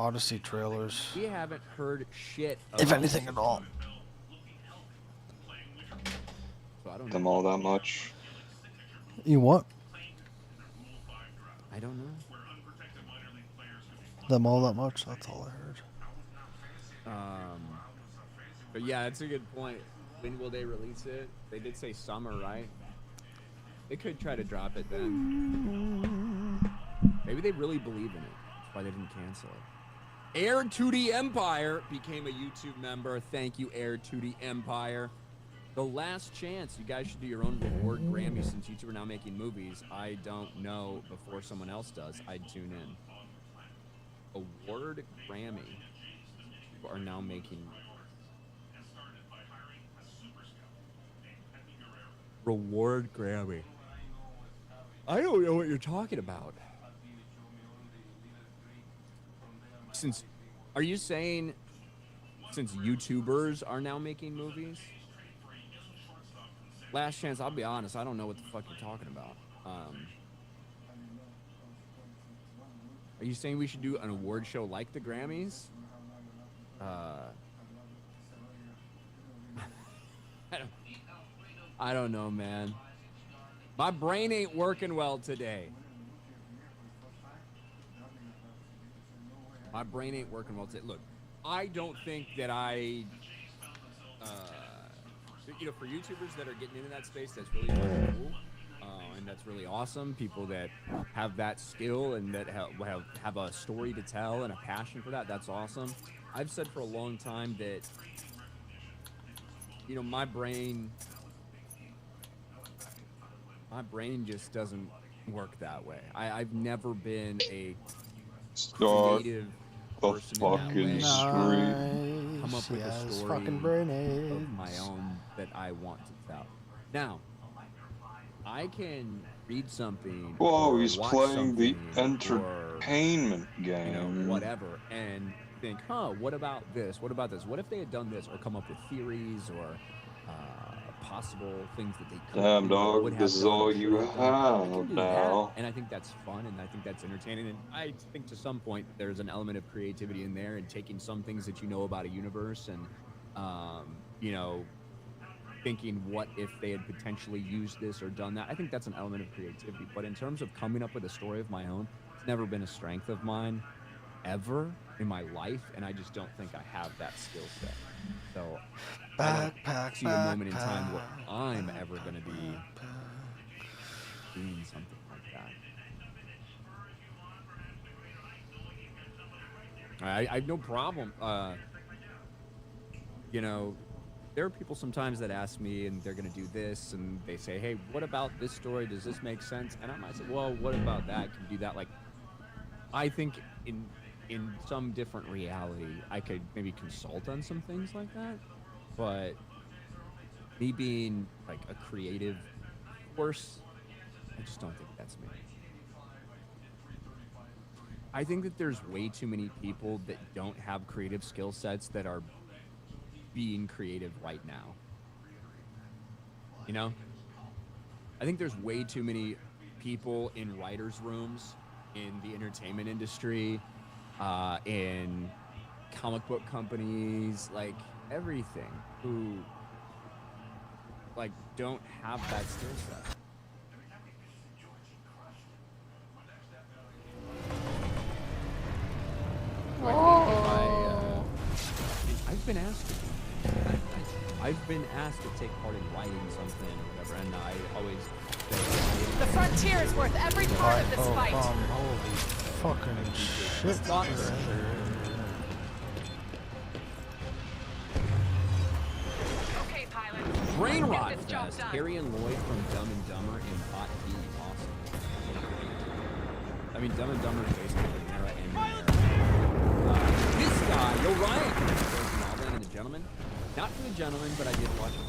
Odyssey trailers. We haven't heard shit. If anything at all. So I don't Them know. all that much. You what? I don't know. Them all that much? That's all I heard. But yeah, that's a good point. When will they release it? They did say summer, right? They could try to drop it then. Maybe they really believe in it. That's why they didn't cancel it. Heir to the Empire became a YouTube member. Thank you, Heir to the Empire. The last chance. You guys should do your own reward Grammy since YouTube are now making movies. I don't know before someone else does. I'd tune in. Award Grammy. People are now making reward Grammy. I don't know what you're talking about. Are you saying since YouTubers are now making movies? Last chance, I'll be honest, I don't know what the fuck you're talking about. Are you saying we should do an award show like the Grammys? I don't know, man. My brain ain't working well today. My brain ain't working well today. Look, I don't think that for YouTubers that are getting into that space, that's really cool. And that's really awesome. People that have that skill and that have a story to tell and a passion for that, that's awesome. I've said for a long time that, my brain just doesn't work that way. I've never been a creative person in that way. Come up with a story of my own that I want to tell. Now, I can read something. Whoa, he's playing the entertainment game. Whatever, and think, what about this? What about this? What if they had done this, or come up with theories or possible things that they could Damn, do, dog, this is all you have now. And I think that's fun, and I think that's entertaining, and I think to some point there's an element of creativity in there, and taking some things that you know about a universe and thinking what if they had potentially used this or done that. I think that's an element of creativity. But in terms of coming up with a story of my own, it's never been a strength of mine ever in my life, and I just don't think I have that skill set. So I don't see a moment in time where I'm ever going to be doing something like that. I have no problem. There are people sometimes that ask me, and they're going to do this, and they say, hey, what about this story? Does this make sense? And I might say, well, what about that? Can you do that? Like, I think in some different reality, I could maybe consult on some things like that. But me being like a creative force, I just don't think that's me. I think that there's way too many people that don't have creative skill sets that are being creative right now. I think there's way too many people in writers' rooms, in the entertainment industry, in comic book companies, like everything, who like don't have that skill set. I've been asked to take part in writing something or whatever, and I always say, the frontier is worth every part of this fight. Holy fucking shit. Okay, pilot. Brain Rot Fest. Harry and Lloyd from Dumb and Dumber in Pot B. Awesome. I mean, Dumb and Dumber is basically Nera and Nera. This guy, Ryan, and the Gentleman. Not for the Gentleman, but I did watch it. I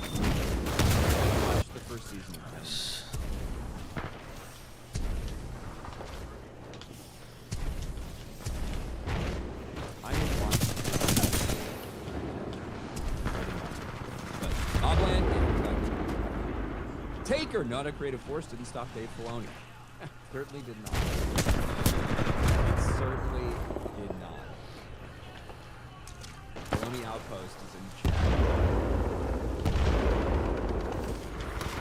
watched the first season of this. I didn't watch it. But Hogland, Taker, not a creative force, didn't stop Dave Filoni. Certainly did not. It certainly did not. Outpost is in chat.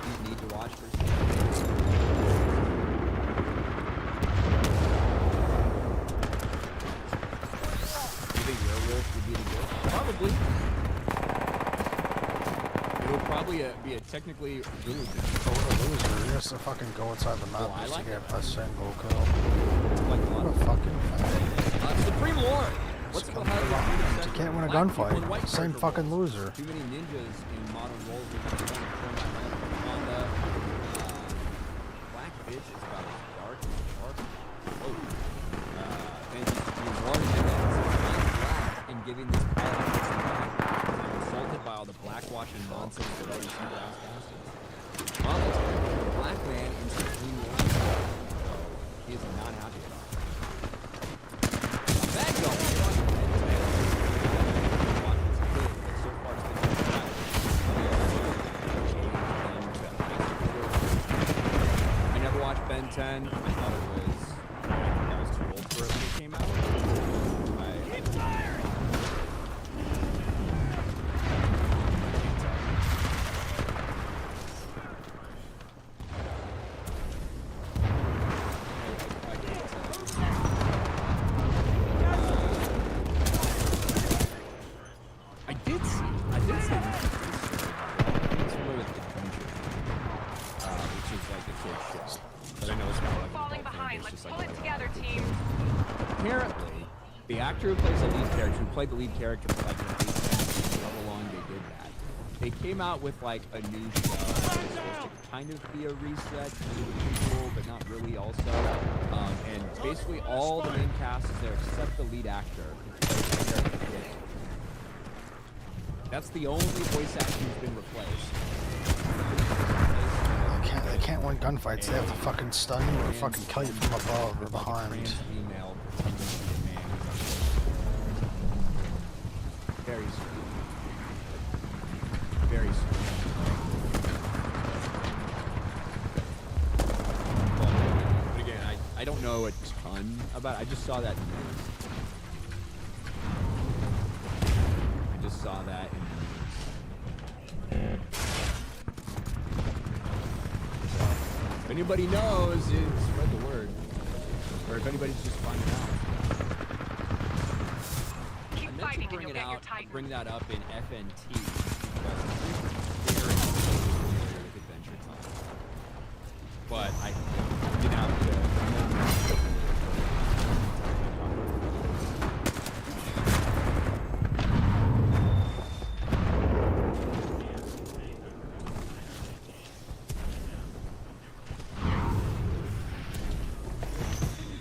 You need to watch for some. You think Werewolf would be the good? Probably. It would probably be a technically really good. So what a loser. He has to fucking go inside the map Oh, I just like to get it. a single kill. Like a lot What a of fucking fag. Supreme Lord! What's Just the come hell? to the line. You can't win a gunfight. Same fucking loser. Too many ninjas in modern roles. We have to turn that Honda. Black bitch is about as dark as dark. Oh. Thank you, Supreme Lord. And then black and giving this politics back. I'm insulted by all the blackwashing nonsense that I see last bastards. Well, that's a black man in Supreme Lord. He is not happy about it. That goal. I never watched Ben 10. I thought it was too old for it when it came out. Keep firing! I did see it's more with adventure, which is like a kid show. But I know it's not like Falling an adult behind. thing, it's Let's just pull like it together, team. apparently, the actor who plays the lead character, who played the lead character for like however long they did that, they came out with like a new show that was supposed to kind of be a reset, kind of a prequel, but not really also. And basically all the main cast is there except the lead actor who plays the character kid. That's the only voice actor who's been replaced. They can't win gunfights. They have to fucking stun you or fucking kill you from above or With, like, a behind. trans female pretending to be a man. Very sweet. Very sweet. But again, I don't know a ton about it. I just saw that in the news. I just saw that in the news. If anybody knows, spread the word. Or if anybody's just finding out. Keep I meant fighting to and you'll get your Titan. bring that up in FNT. But it's very familiar with Adventure Time. But I didn't have to.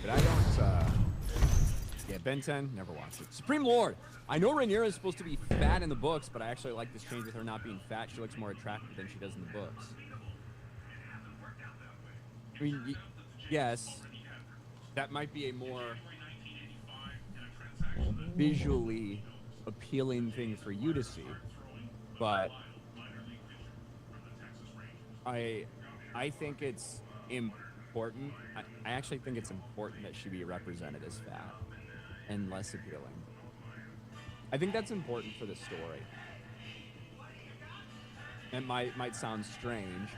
But I don't, yeah, Ben 10, never watched it. Supreme Lord! I know Rhaenyra is supposed to be fat in the books, but I actually like this change with her not being fat. She looks more attractive than she does in the books. I mean, yes, that might be a more visually appealing thing for you to see, but I think it's important. I actually think it's important that she be represented as fat and less appealing. I think that's important for the story. It might sound strange,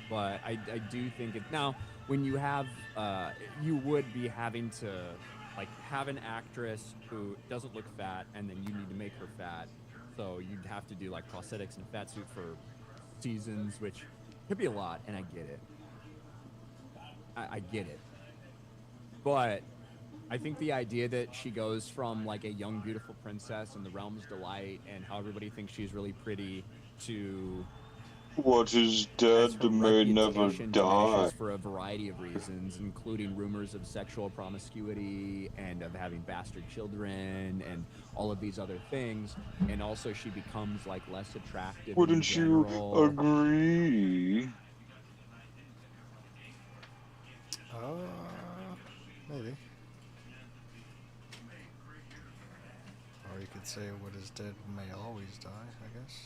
but I do think it. Now, when you have, you would be having to, like, have an actress who doesn't look fat, and then you need to make her fat. So you'd have to do, like, prosthetics and a fat suit for seasons, which could be a lot, and I get it. I get it. But I think the idea that she goes from, like, a young, beautiful princess in the realm's delight and how everybody thinks she's really pretty to... What is as dead her may never reputation die. diminishes for a variety of reasons, including rumors of sexual promiscuity and of having bastard children and all of these other things. And also she becomes, like, less attractive Wouldn't in general. you agree? Maybe. Or you could say what is dead may always die, I guess.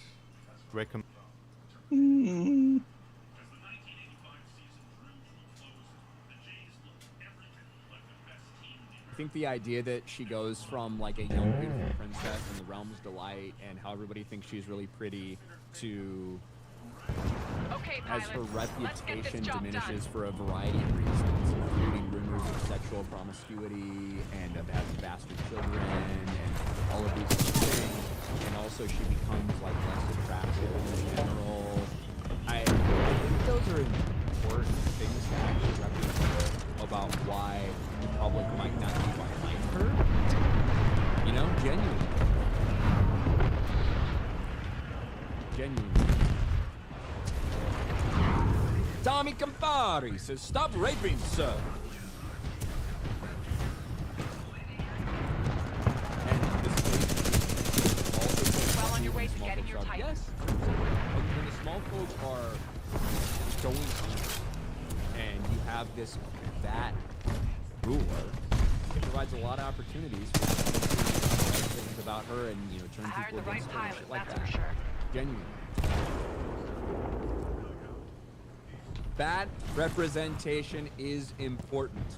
think the idea that she goes from like a young beautiful princess in the realm's delight and how everybody thinks she's really pretty to Okay, as her pilot. Let's get this reputation job diminishes done. for a variety of reasons, including rumors of sexual promiscuity and of having bastard children and all of these other things. And also she becomes like less attractive in general. I think those are important things to actually represent about why the public might not be behind her. You know, genuinely. Tommy Campari says, "Stop raping, sir." And this place also Well on your way to small getting folks your are- Titan. Yes. When the small folk are going hungry, and you have that ruler, it provides a lot of opportunities for people to write things about her and turn Hire people the right against her and pilot, shit like that's that. for sure. Genuinely. Bad representation is important.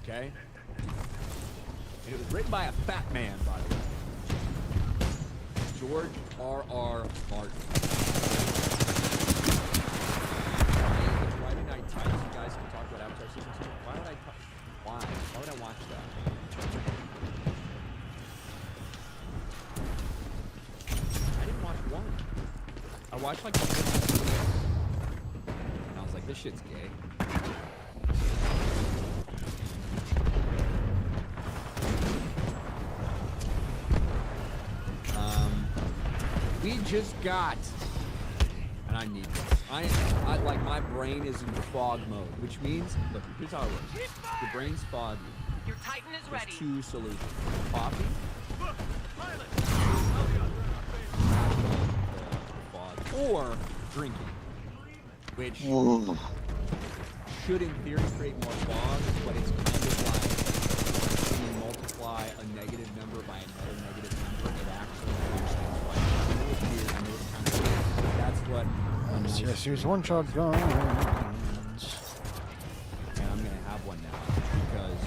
Okay? And it was written by a fat man, by the way. George R.R. Martin. It's Friday Night Tights. You guys can talk about Avatar Season 2. Why would I watch that? I didn't watch one. I watched like the first 2 minutes. And I was like, this shit's gay. We just got, and I need this. I like my brain is in fog mode, which means, look, here's how it works. Your brain's foggy. Your Titan is There's ready. 2 solutions: coffee, fog, or drinking, which should, in theory, create more fog, but it's kind of like when you multiply a negative number by another negative number, it actually makes things right. I know it's weird, I know it's kind of weird, but that's what a nice Yes, use one-shot guns. and I'm gonna have one now because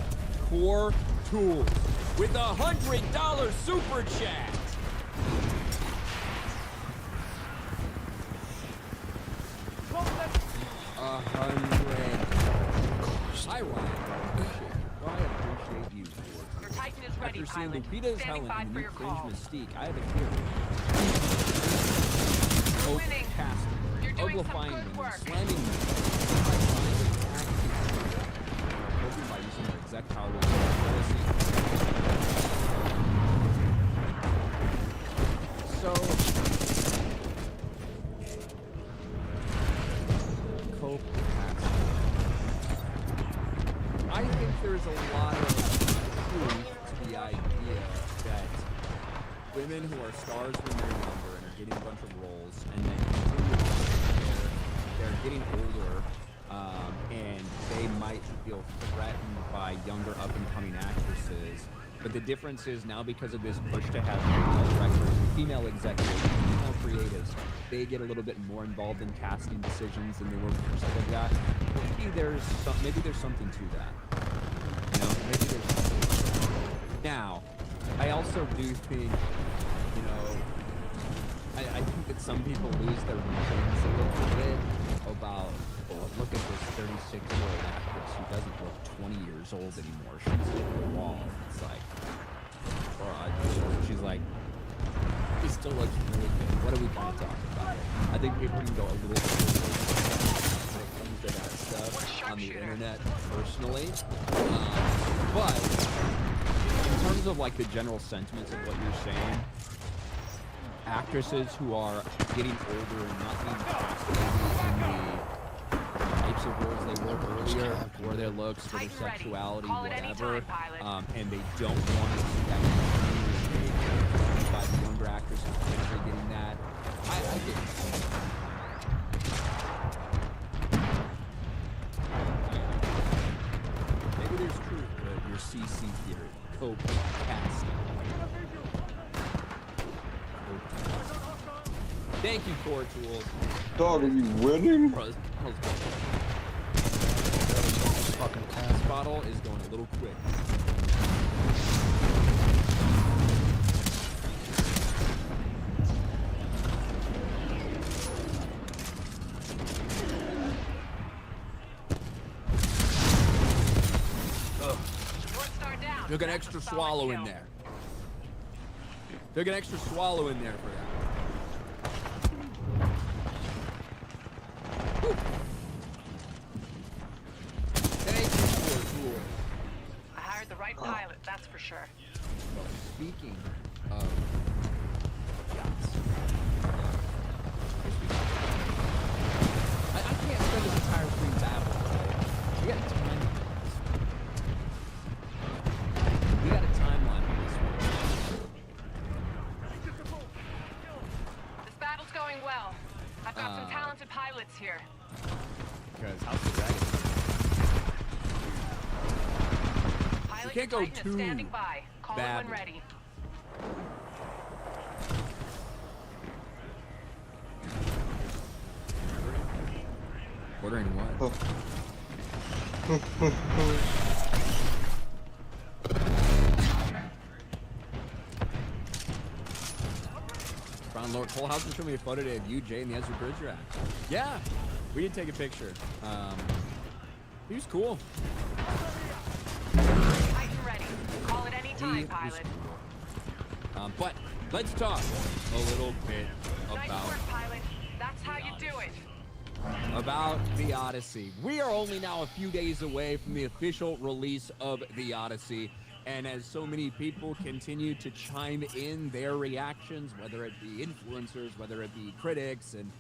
Core Tools with $100 super chat. Hi Ryan, I appreciate you. Your Titan is ready, After seeing pilot. Lupita's Standing Helen by and for new your Cringe call. Mystique, I have a theory. We're winning. Casting, You're doing some uglifying good women, work. slamming them, hoping by using their projectile policy. So, cope casting. I think there's a lot of truth to the idea that women who are stars when they're younger and are getting a bunch of roles, and then they're getting older, and they might feel threatened by younger up-and-coming actresses. But the difference is now, because of this push to have female directors, female executives, female creatives, they get a little bit more involved in casting decisions than they were before. Stuff like that. Maybe there's something to that. Maybe there's something. Now, I also do think, I think that some people lose their minds a little bit about, look at this 36-year-old actress who doesn't look 20 years old anymore. She's the wall. It's like, she's like, she still looks really good. What are we going to talk about? I think people can go a little bit when it comes to that stuff on the internet personally. But in terms of like the general sentiments of what you're saying, actresses who are getting older and not being casted in the types of roles they were earlier, for their looks, for their sexuality, whatever, and they don't want to see that by the younger actors who are potentially getting that. I get it. Maybe there's truth to your CC theory. Cope casting. Thank you, Core Tools. Dog, are you winning? Bro, Fucking this bottle is going a little quick. North Star down. Took an That's extra a solid swallow in kill. there. Took an extra swallow in there for that. Whew. Thank you for cool. I hired the right pilot, that's for sure. Well, speaking of yachts, I can't spend this entire free battle. We got a time. We got a timeline on this one. This battle's going well. I've got some talented pilots here. Because House of Dragon. Pilot can't go Titan is too standing by. Call it when badly. ready. Ordering what? Brown Lord Cole Housen showed me a photo today of you, Jay, and the Ezra Bridge rack. Yeah, we did take a picture. He was cool. Titan ready. Call it any He time, was pilot. cool. But let's talk a little bit Nice about work, pilot. That's how you do it. the Odyssey. We are only now a few days away from the official release of the Odyssey. And as so many people continue to chime in their reactions, whether it be influencers, whether it be critics, and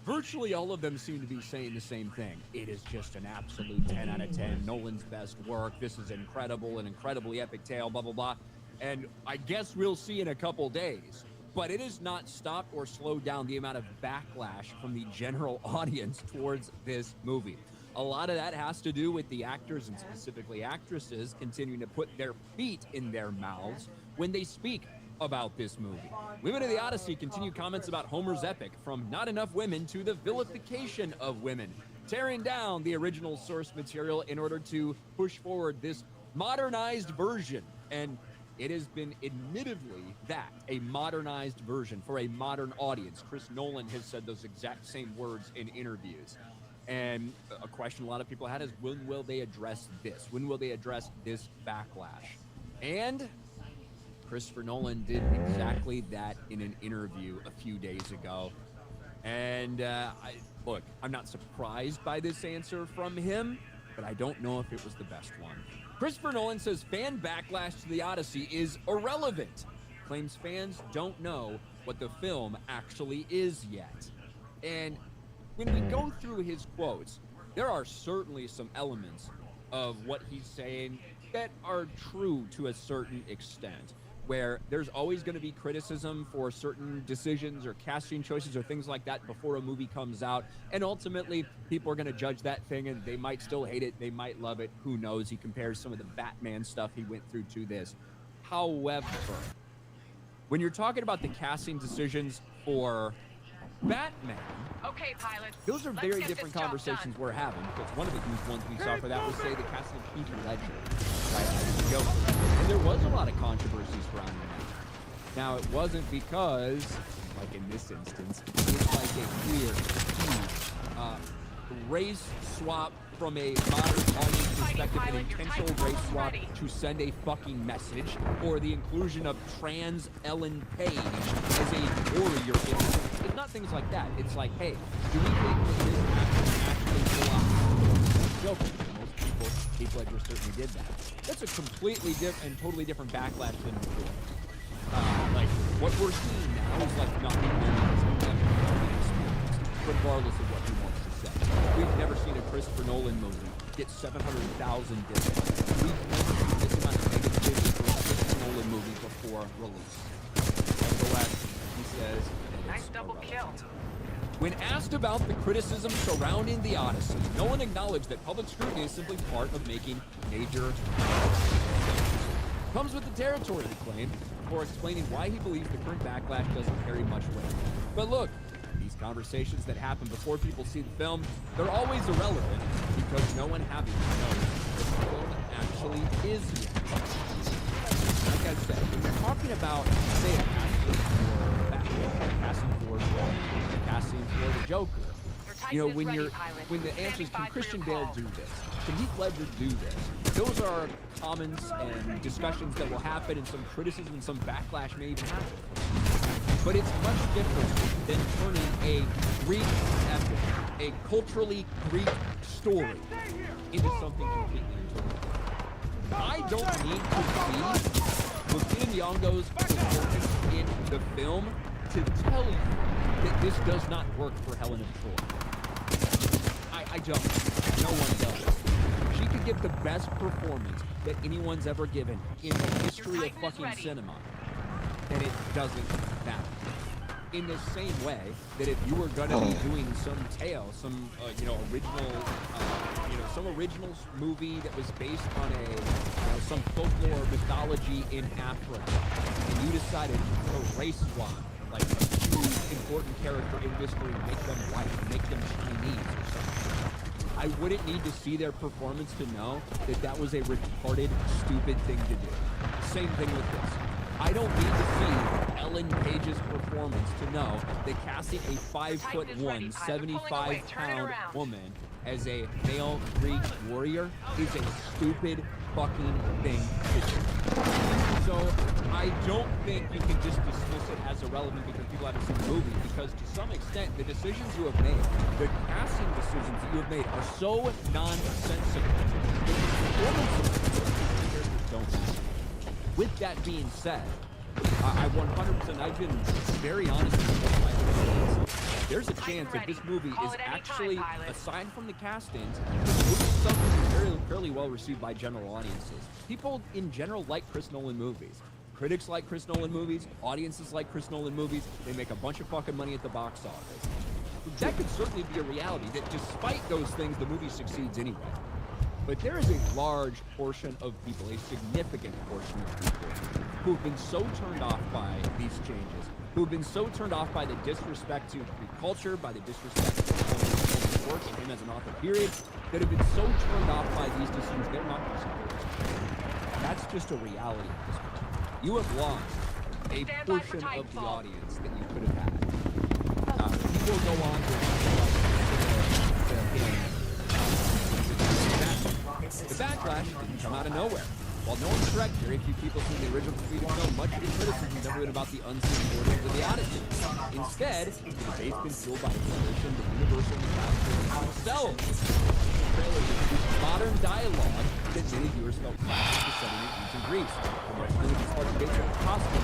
virtually all of them seem to be saying the same thing. It is just an absolute 10 out of 10. Nolan's best work. This is incredible, an incredibly epic tale, blah, blah, blah. And I guess we'll see in a couple days. But it has not stopped or slowed down the amount of backlash from the general audience towards this movie. A lot of that has to do with the actors and specifically actresses continuing to put their feet in their mouths when they speak about this movie. Women of the Odyssey continue comments about Homer's epic, from not enough women to the vilification of women, tearing down the original source material in order to push forward this modernized version. And it has been admittedly that, a modernized version for a modern audience. Chris Nolan has said those exact same words in interviews. And a question a lot of people had is, when will they address this? When will they address this backlash? And Christopher Nolan did exactly that in an interview a few days ago. And look, I'm not surprised by this answer from him, but I don't know if it was the best one. Christopher Nolan says fan backlash to the Odyssey is irrelevant. Claims fans don't know what the film actually is yet. And when we go through his quotes, there are certainly some elements of what he's saying that are true to a certain extent, where there's always going to be criticism for certain decisions or casting choices or things like that before a movie comes out. And ultimately, people are going to judge that thing, and they might still hate it. They might love it. Who knows? He compares some of the Batman stuff he went through to this. However, when you're talking about the casting decisions for Batman, Okay, pilot. those are Let's very get different this job conversations done. we're having, because one of the huge ones we saw for that was, say, the casting of Heath Ledger, right, as Joker. And there was a lot of controversy surrounding that. Now, it wasn't because, like in this instance, it was like a clear, huge race swap from a modern audience perspective, an intentional race swap to send a fucking message, or the inclusion of trans Ellen Page as a warrior. It's not things like that. It's like, hey, do we think that this actually pull off Joker? Most people, Heath Ledger certainly did that. That's a completely different and totally different backlash than before. Like, what we're seeing now is like nothing regardless of what he wants to say. We've never seen a Christopher Nolan movie get 700,000 dislikes. We've never seen this amount of negativity for a Christopher Nolan movie before release. Nevertheless, he says that Nice it's double kill. irrelevant. When asked about the criticism surrounding the Odyssey, Nolan acknowledged that public scrutiny is simply part of making major comes with the territory, he claimed, before explaining why he believes the current backlash doesn't carry much weight. But look, these conversations that happen before people see the film, they're always irrelevant because no one having knows what the film actually is yet. I said, when you're talking about, say, a casting for Batman, a casting for the Joker, you know, when the answer is, can Christian Bale do this? Can Heath Ledger do this? Those are comments and discussions that will happen, and some criticism and some backlash may even happen. But it's much different than turning a Greek epic, a culturally Greek story, into something completely entirely. I don't need to see Lupita Nyong'o's performance in the film to tell you that this does not work for Helen of Troy. I don't. No one does. She could give the best performance that anyone's ever given in the history of fucking cinema, and it doesn't matter. In the same way that if you were gonna be doing some tale, some some original movie that was based on some folklore mythology in Africa, and you decided to race swap like a huge important character in history, make them white, make them Chinese or something, I wouldn't need to see their performance to know that that was a retarded, stupid thing to do. Same thing with this. I don't need to see Ellen Page's performance to know that casting a 5'1", 75-pound woman as a male Greek warrior is a stupid fucking thing to do. So I don't think you can just dismiss it as irrelevant because people haven't seen the movie, because to some extent the decisions you have made, the casting decisions that you have made are so nonsensical that the performances of the characters don't matter. With that being said, I 100%, I've been very honest with you. There's a chance that this movie is actually, aside from the castings, this is something that's fairly well received by general audiences. People in general like Chris Nolan movies. Critics like Chris Nolan movies. Audiences like Chris Nolan movies. They make a bunch of fucking money at the box office. That could certainly be a reality, that despite those things, the movie succeeds anyway. But there is a large portion of people, a significant portion of people, who have been so turned off by these changes, who have been so turned off by the disrespect to Greek culture, by the disrespect to Nolan's work and him as an author, period, that have been so turned off by these decisions, they're not going to support it. That's just a reality at this point. You have lost a portion of the audience that you could have had. People go on the backlash didn't come out of nowhere. While no one's correct, very few people see the original completed film. Much of the criticism has never been about the unseen origins of the Odyssey. Instead, the debate's been fueled by the tradition, the universal mythology themselves. The trailer introduced modern dialogue that many viewers felt clashed with the setting in ancient Greece. The most religious part of the debate was possible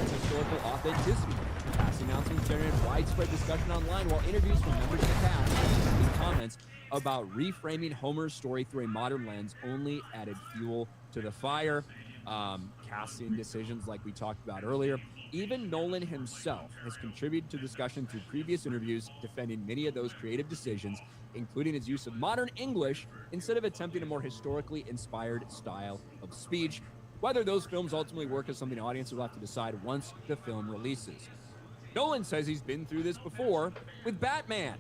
with historical authenticity. Past announcements generated widespread discussion online, while interviews from members of the cast and comments about reframing Homer's story through a modern lens only added fuel to the fire. Casting decisions like we talked about earlier. Even Nolan himself has contributed to discussion through previous interviews, defending many of those creative decisions, including his use of modern English instead of attempting a more historically inspired style of speech. Whether those films ultimately work is something the audience will have to decide once the film releases. Nolan says he's been through this before with Batman.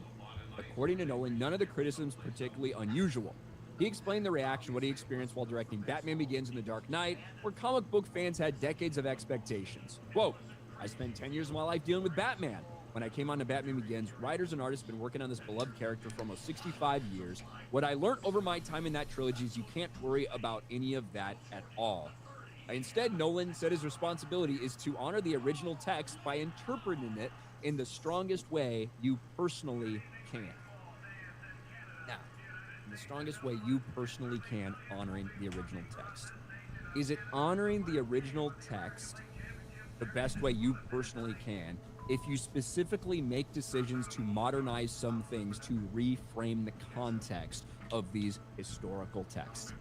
According to Nolan, none of the criticisms particularly unusual. He explained the reaction, what he experienced while directing Batman Begins and The Dark Knight, where comic book fans had decades of expectations. Quote, I spent 10 years of my life dealing with Batman. When I came on to Batman Begins, writers and artists have been working on this beloved character for almost 65 years. What I learned over my time in that trilogy is you can't worry about any of that at all. Instead, Nolan said his responsibility is to honor the original text by interpreting it in the strongest way you personally can. Now, in the strongest way you personally can, honoring the original text. Is it honoring the original text the best way you personally can if you specifically make decisions to modernize some things to reframe the context of these historical texts?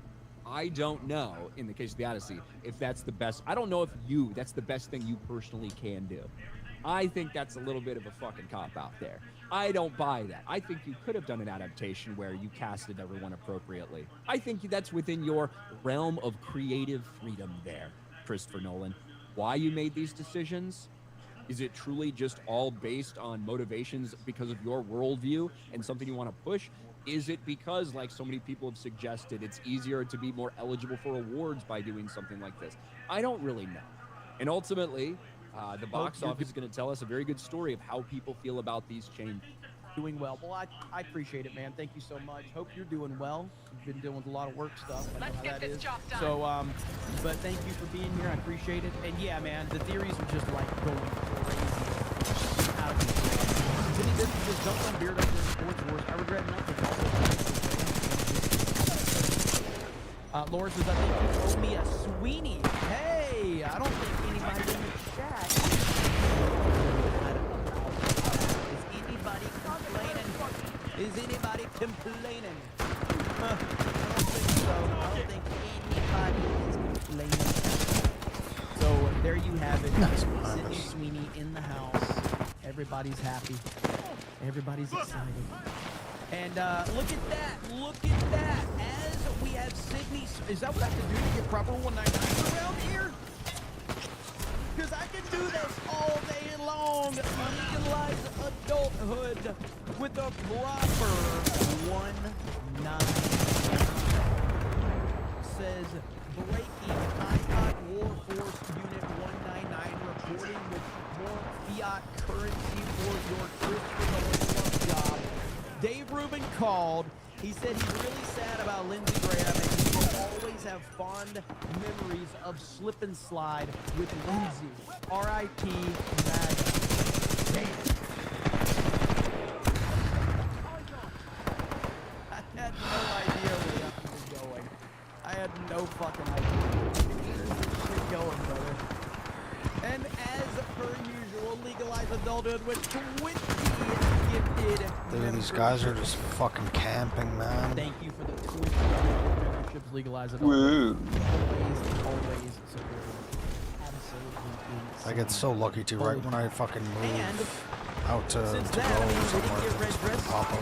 I don't know, in the case of the Odyssey, if that's the best. I don't know if that's the best thing you personally can do. I think that's a little bit of a fucking cop-out there. I don't buy that. I think you could have done an adaptation where you casted everyone appropriately. I think that's within your realm of creative freedom there, Christopher Nolan. Why you made these decisions? Is it truly just all based on motivations because of your worldview and something you want to push? Is it because, like so many people have suggested, it's easier to be more eligible for awards by doing something like this? I don't really know. And ultimately, the box office is going to tell us a very good story of how people feel about these changes. Doing well. Well, I appreciate it, man. Thank you so much. Hope you're doing well. You've been dealing with a lot of work stuff. I know Let's how get that this is. job done. So, but thank you for being here. I appreciate it. And yeah, man, the theories are just like going crazy. Out of control. Then he just dumped on Beard up there in Sports Wars. I regret nothing. Laura says, I think you owe me a Sweeney. Hey, I don't think anybody in the chat. Is anybody complaining? I don't think so. I don't think anybody is complaining. So there you have it. Nice Sydney Marcus. Sweeney in the house. Everybody's happy. Everybody's excited. And look at that. Look at that. As we have Sydney. Is that what I have to do to get proper 199 around here? Because I can do this all day long. Legalize adulthood with a proper 199. Says breaking ICOT War Force Unit 199 reporting with more fiat currency for your Christopher job. Dave Rubin called. He said he's really sad about Lindsey Graham and he will always have fond memories of slip and slide with Lindsey. R.I.P. Mad. I had no idea where that was going. I had no fucking idea. Keep going, brother. And as per usual, legalize adulthood with 20 gifted Dude, these guys are just fucking camping, man. Thank you for the 20 memberships. Legalize adulthood. Woo. Always supported. Absolutely insane. I get so lucky too, right when I fucking And move out to since go that, I mean, we somewhere. didn't get red just dress. pop up.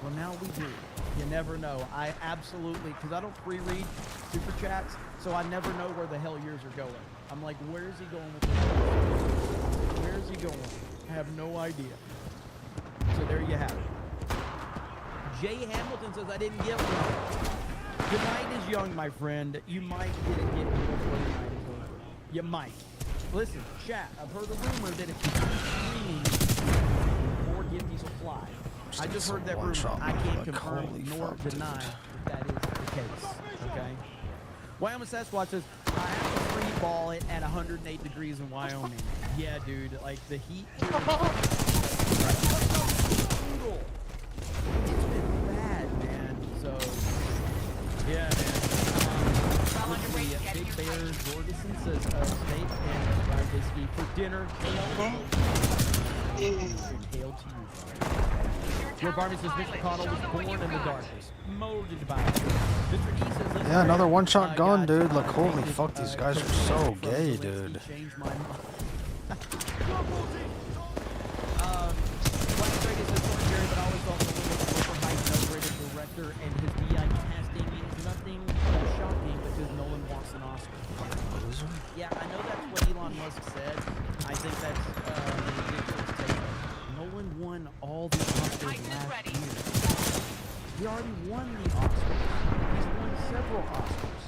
Well, now we do. You never know. I absolutely, because I don't pre-read super chats, so I never know where the hell yours are going. I'm like, where is he going with this? Where is he going? I have no idea. So there you have it. Jay Hamilton says, I didn't get one. The night is young, my friend. You might get it before the night is over. You might. Listen, chat, I've heard a rumor that if you keep streaming, more gifties will fly. I just heard that rumor. I can't confirm nor deny that that is the case. Okay? Wyoming Sasquatch says, I have to free ball it at 108 degrees in Wyoming. Yeah, dude. Like, the heat here is brutal. It's been bad, man. So, yeah, man. Big Bear Jorgensen says, steak and fried whiskey for dinner. Hail to you. Your Barbie says Mr. Connell was born in the darkness, molded by it. Mr. E says, Yeah, another one-shot gun, God, dude. Like, holy tainted, fuck, these guys are so from gay, Zelensky dude. changed my mind. Black Vegas says, sorry, Jerry, but I always thought Nolan was overhyped and overrated director, and his DI casting means nothing shocking because Nolan wants an Oscar. Loser. Yeah, I know that's what Elon Musk said. I think that's ridiculous take. Nolan won all the Oscars last year. He already won the Oscars. He's won several Oscars.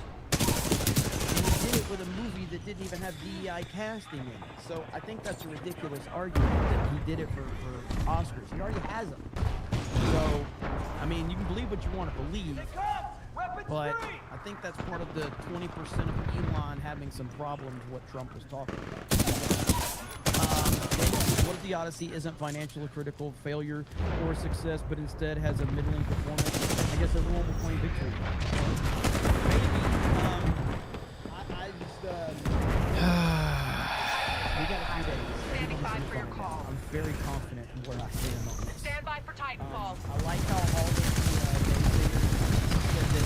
And he did it with a movie that didn't even have DEI casting in it. So I think that's a ridiculous argument that he did it for Oscars. He already has them. So, I mean, you can believe what you want to believe. But I think that's part of the 20% of Elon having some problems what Trump was talking about. What if the Odyssey isn't financially critical failure or success, but instead has a middling performance? I guess everyone will claim victory. Maybe. I just, we got a few days. Standing by for your call. I'm very confident in where I stand on this. Stand by for Titanfall. I like how all the said that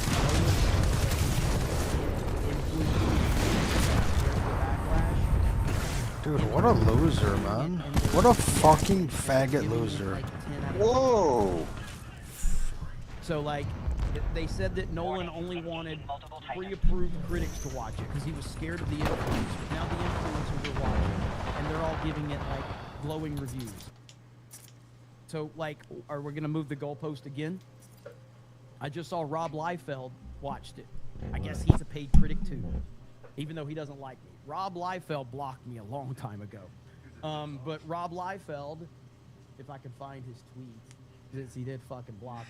Dude, what a loser, man. What a fucking faggot loser. Whoa! So, like, they said that Nolan only wanted pre-approved critics to watch it because he was scared of the influencers. Now the influencers are watching, and they're all giving it, like, glowing reviews. So, like, are we gonna move the goalpost again? I just saw Rob Liefeld watched it. I guess he's a paid critic too, even though he doesn't like me. Rob Liefeld blocked me a long time ago. But Rob Liefeld, if I can find his tweets, since he did fucking block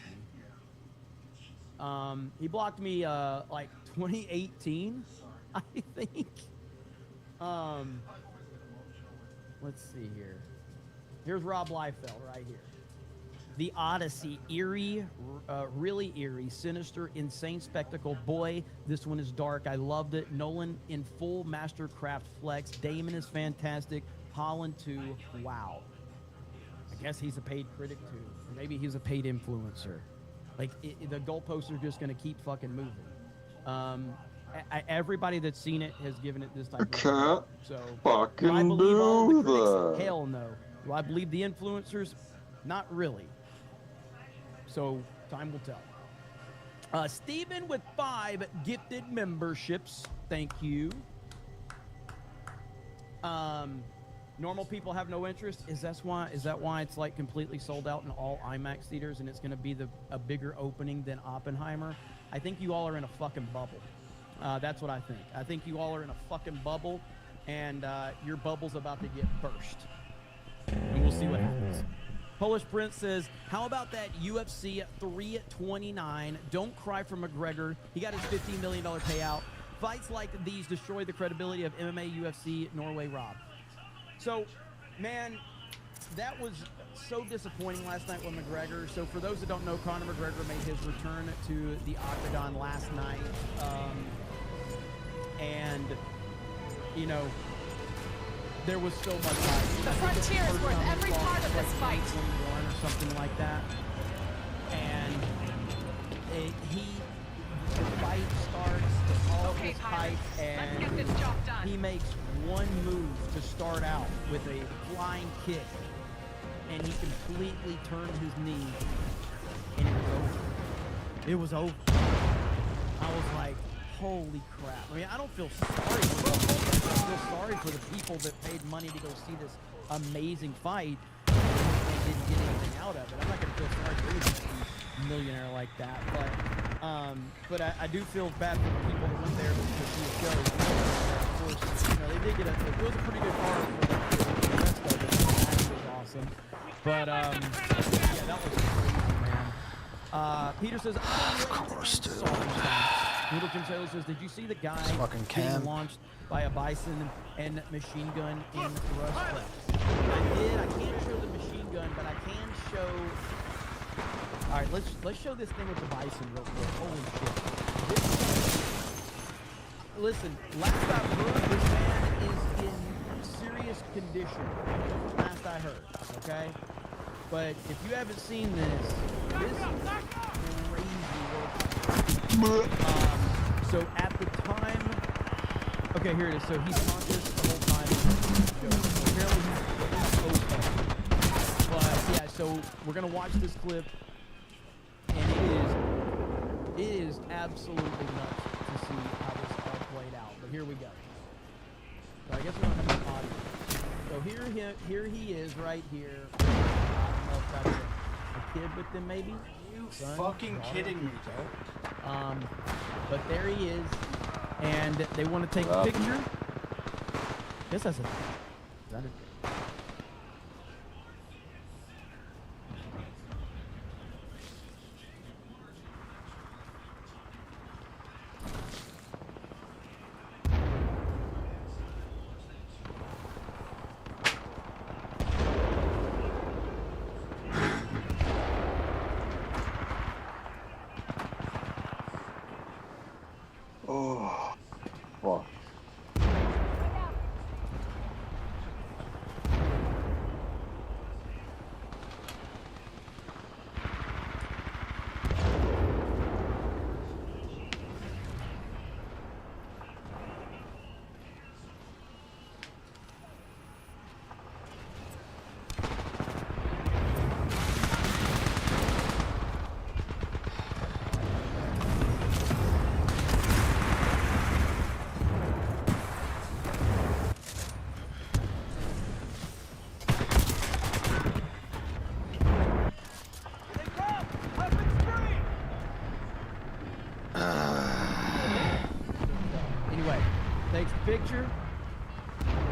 me. He blocked me like 2018, I think. Let's see here. Here's Rob Liefeld right here. The Odyssey, eerie, really eerie, sinister, insane spectacle. Boy, this one is dark. I loved it. Nolan in full Mastercraft flex. Damon is fantastic. Holland too. Wow. I guess he's a paid critic too. Or maybe he's a paid influencer. Like, the goalposts are just going to keep fucking moving. Everybody that's seen it has given it this type of Can't so fucking do I believe all the do critics? that. Hell no. Do I believe the influencers? Not really. So time will tell. Steven with 5 gifted memberships. Thank you. Normal people have no interest. Is that why it's like completely sold out in all IMAX theaters and it's going to be a bigger opening than Oppenheimer? I think you all are in a fucking bubble. That's what I think. I think you all are in a fucking bubble, and your bubble's about to get burst. And we'll see what happens. Polish Prince says, how about that UFC 329? Don't cry for McGregor. He got his $15 million payout. Fights like these destroy the credibility of MMA, UFC, Norway, Rob. So, man, that was so disappointing last night with McGregor. So for those that don't know, Conor McGregor made his return to the octagon last night. And, you know, there was so much hype. The frontier is worth every part of this fight. 21 or something like that. And the fight starts, all Okay, this hype, let's get and this job done. he makes one move to start out with a flying kick, and he completely turned his knee, and it was over. It was over. I was like, holy crap. I mean, I don't feel sorry for them. I feel sorry for the people that paid money to go see this amazing fight and didn't get anything out of it. I'm not going to feel sorry for any millionaire like that, but I do feel bad for the people that went there to see a show. Of course, you know, they did get it was a pretty good card for the rest of it. That was awesome. But, yeah, that was crazy, man. Peter says, of course, dude. Little Jim Sailor says, did you see the guy being launched by a bison and machine gun in Rush Flex? I did. I can't show the machine gun, but I can show... All right, let's show this thing with the bison real quick. Holy shit. Listen, last I heard, this man is in serious condition. Last I heard, okay? But if you haven't seen this is crazy work. So at the time, okay, here it is. So he's conscious the whole time. Apparently he's okay. But yeah, so we're gonna watch this clip, and it is absolutely nuts to see how this all played out. But here we go. So I guess we don't have any audio. So here he is right here. I don't know if that's a kid with them, maybe. Son, fucking daughter, kidding me, but there he is, and they want to take a picture. Guess that's a. Is that it? Oh, fuck.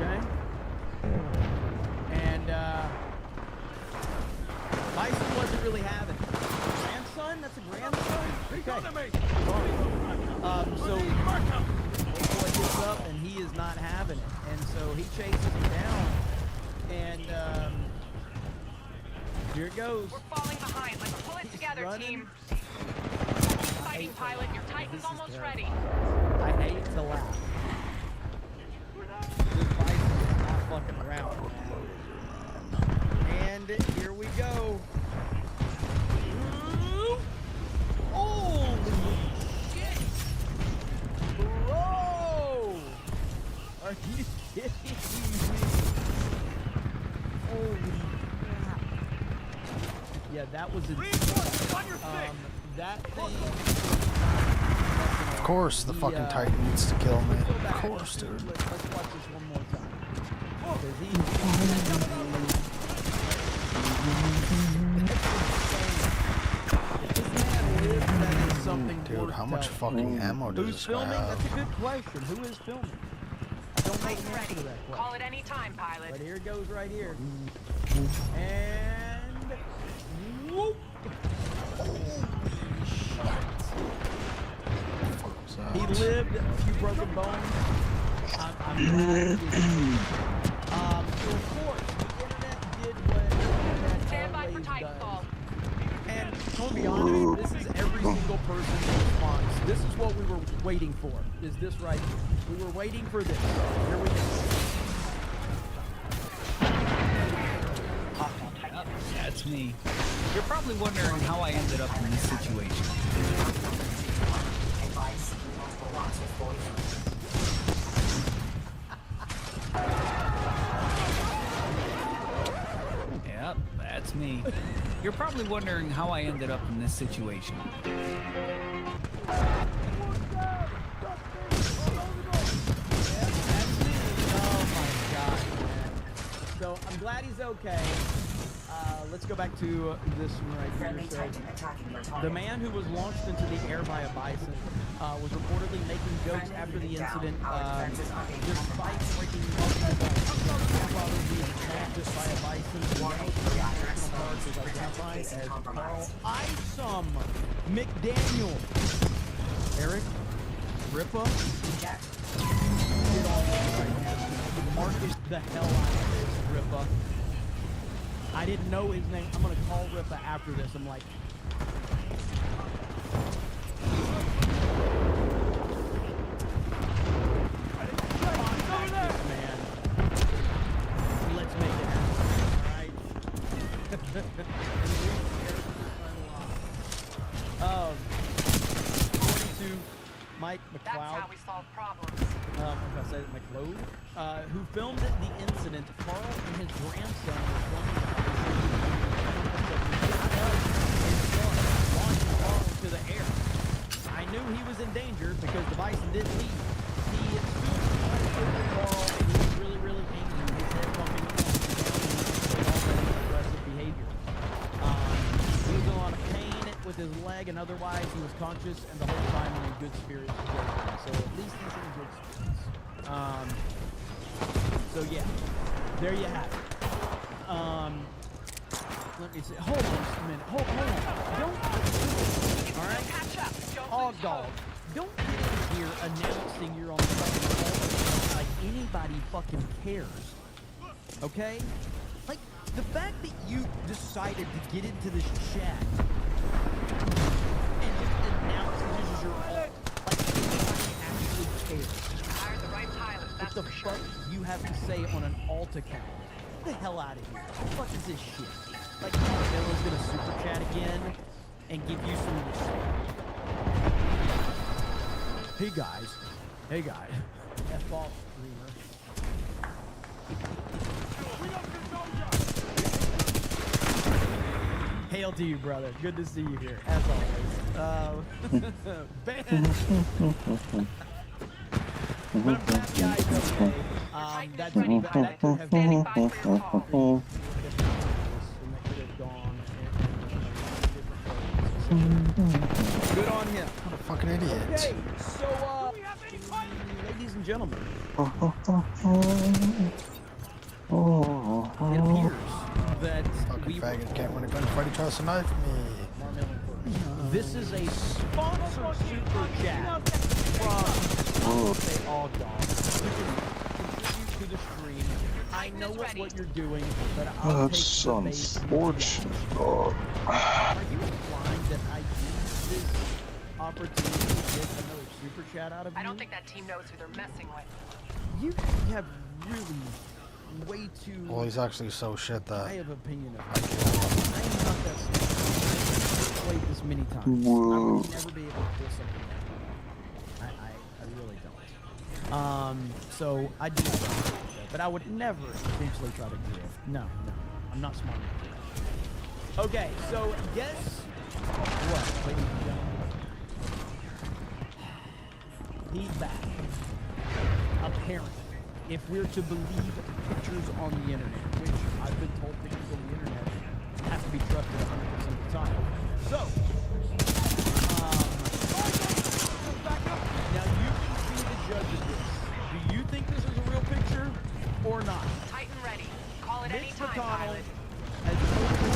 Okay? And Bison wasn't really having it. Grandson? That's a grandson? Okay. So boy gets up and he is not having it. And so he chases him down. And here it goes. We're falling behind. Let's pull it together, running. team. Fighting pilot, your Titan's almost ready. I hate to laugh. This Bison is not fucking around. And here we go. Holy shit! Bro! Are you kidding me? Holy crap. Yeah, that was a... that thing... Of course, the fucking Titan needs to kill me. Of course, dude. Let's watch this one more time. Because Dude, how much fucking ammo does Who's this guy filming? have? That's a good question. Who is filming? I don't know the answer to that Call question. it any time, pilot. But here it goes right here. And whoop! Holy shit. He lived a few broken bones. I'm glad he did. So of course, the internet did what the internet Stand by for always Titanfall. does. And to be honest, this is every single person's response. This is what we were waiting for. Is this right? We were waiting for this. Here we go. That's me. You're probably wondering how I ended up in this situation. Yep, that's me. You're probably wondering how I ended up in this situation. Oh my god, man. So I'm glad he's okay. Let's go back to this one right here. So, the man who was launched into the air by a bison was reportedly making jokes after the incident, despite breaking multiple bones. Grandfather being attacked just by a bison. One of the original cards was identified as Carl Isom McDaniel. Eric, Ripa, get on this right now. Marcus the hell out of this, Ripa. I didn't know his name. I'm gonna call Ripa after this. I'm like, this man. Let's make it happen. All right. According to Mike That's McLeod. how we solve problems. If I say it, McLeod, who filmed the incident, Carl and his grandson were filming the launched Carl into the air. I knew he was in danger because the bison didn't leave. He filmed Carl and he was really, really angry. His head pumping down and all aggressive behavior. He was in a lot of pain with his leg, and otherwise he was conscious and the whole time in good spirits. So at least he's in good spirits. So yeah, there you have it. Let me see. Hold on just a minute. Hold on. Don't. All right. Catch up. Don't Oh, lose dog. hope. Don't get in here announcing you're on the fucking phone like anybody fucking cares. Okay? Like, the fact that you decided to get into this chat and just announce that this is your alt, like anybody actually cares. Hired the right pilot, What that's the for sure. fuck you have to say on an alt account? Get the hell out of here. What the fuck is this shit? Like, Bella's gonna super chat again and give you some respect. Hey guys. Hey guys. F off, streamer. Hail to you, brother. Good to see you here, as always. Ben. But I'm glad the guy's okay. That could have Standing by for your call. Good on him. What a fucking idiot. Okay, so ladies and gentlemen, Oh, it appears that Fucking we faggot can't win a gunfight. He tries to knife me. This is a sponsored super chat from say all dogs. You can contribute to the stream. I know what you're doing, but I'll that's take the bait. unfortunate, dog. Are you implying that I used this opportunity to get another super chat out of you? I don't think that team knows who they're messing with. You have really way too Well, he's actually so shit that high of opinion of me. I am not that stupid. I've played this many times. I Whoa. would never be able to pull something like that. I really don't. So I do appreciate that, but I would never intentionally try to do it. No, I'm not smart enough. Okay, so guess what, ladies and gentlemen? He's back. Apparently, if we're to believe pictures on the internet, which I've been told pictures on the internet have to be trusted 100% of the time. So, now you can be the judge of this. Do you think this is a real picture or not? Titan ready. Call it any Mitch time, McConnell pilot. has opened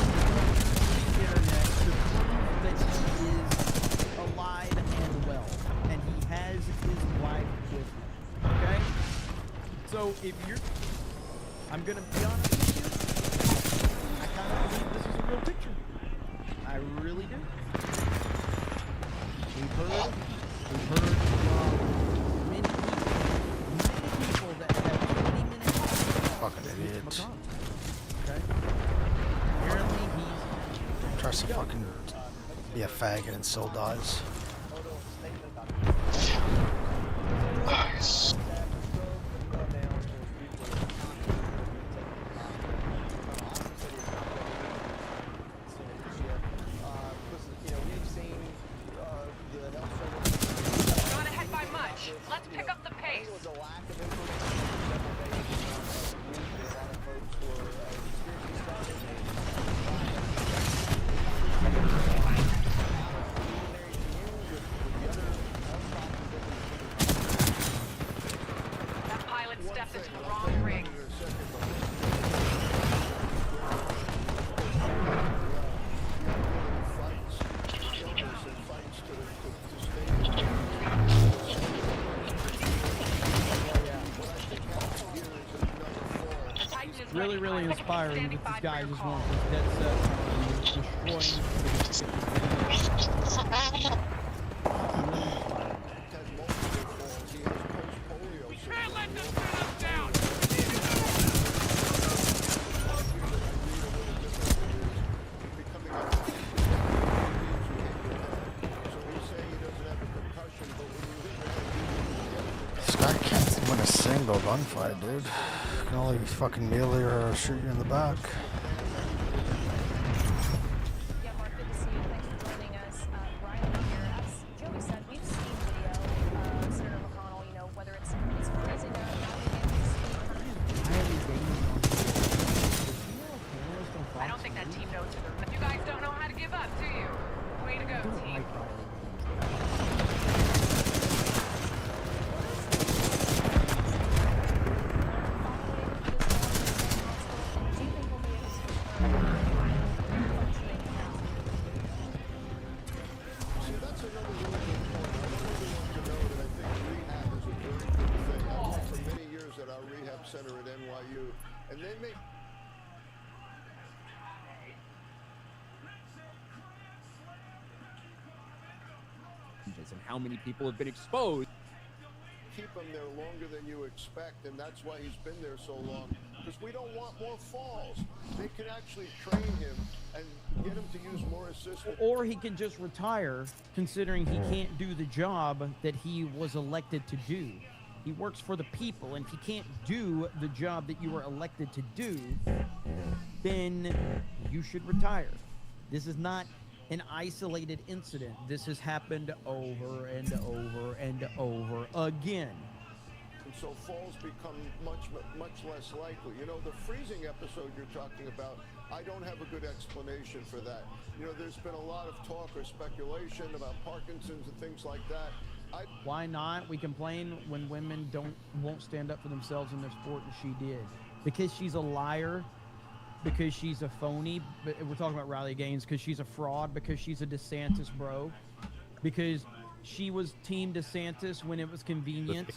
the internet to prove that he is alive and well, and he has his wife with him. Okay? So if you're, I'm gonna be honest with you, I kind of believe this is a real picture. I really do. We've heard from many people that have 20 minutes. fucking idiots. Okay? Apparently he's Tries to fucking be a faggot and still dies. Nice. Not ahead by much. Let's pick up the pace. That pilot stepped into the wrong ring. The Titan is really, ready, really pilot. inspiring Standing that by this guy for your just call. wants his dead set destroying. Really inspiring. Can't let them pin us down! This guy can't win a single gunfight, dude. Can only fucking melee or shoot you in the back. Yeah, Mark, good to see you. Thanks for joining us. Ryan here. As Joey said, we've seen video of Senator McConnell, you know, whether it's freezing up, not being able to speak. I don't think that team knows who they're. You guys don't know how to give up, do you? Way to go, team. Center at NYU, and they make And how many people have been exposed? keep him there longer than you expect, and that's why he's been there so long, because we don't want more falls. They can actually train him and get him to use more assistance. Or he can just retire, considering he can't do the job that he was elected to do. He works for the people, and if he can't do the job that you were elected to do, then you should retire. This is not an isolated incident. This has happened over and over and over again. And so falls become much less likely. You know, the freezing episode you're talking about, I don't have a good explanation for that. You know, there's been a lot of talk or speculation about Parkinson's and things like that. Why not? We complain when women won't stand up for themselves in their sport, and she did. Because she's a liar, because she's a phony. But we're talking about Riley Gaines, because she's a fraud, because she's a DeSantis bro, because she was Team DeSantis when it was convenient,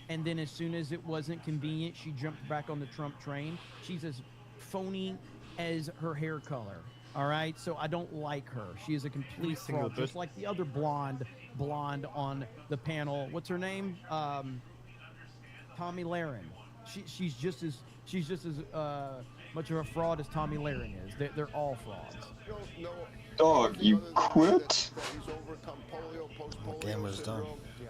and then as soon as it wasn't convenient, she jumped back on the Trump train. She's as phony as her hair color. All right, so I don't like her. She is a complete fraud, just like the other blonde on the panel. What's her name? Tommy Lahren. She's just as much of a fraud as Tommy Lahren is. They're all frauds. Dog, you quit? The game was done.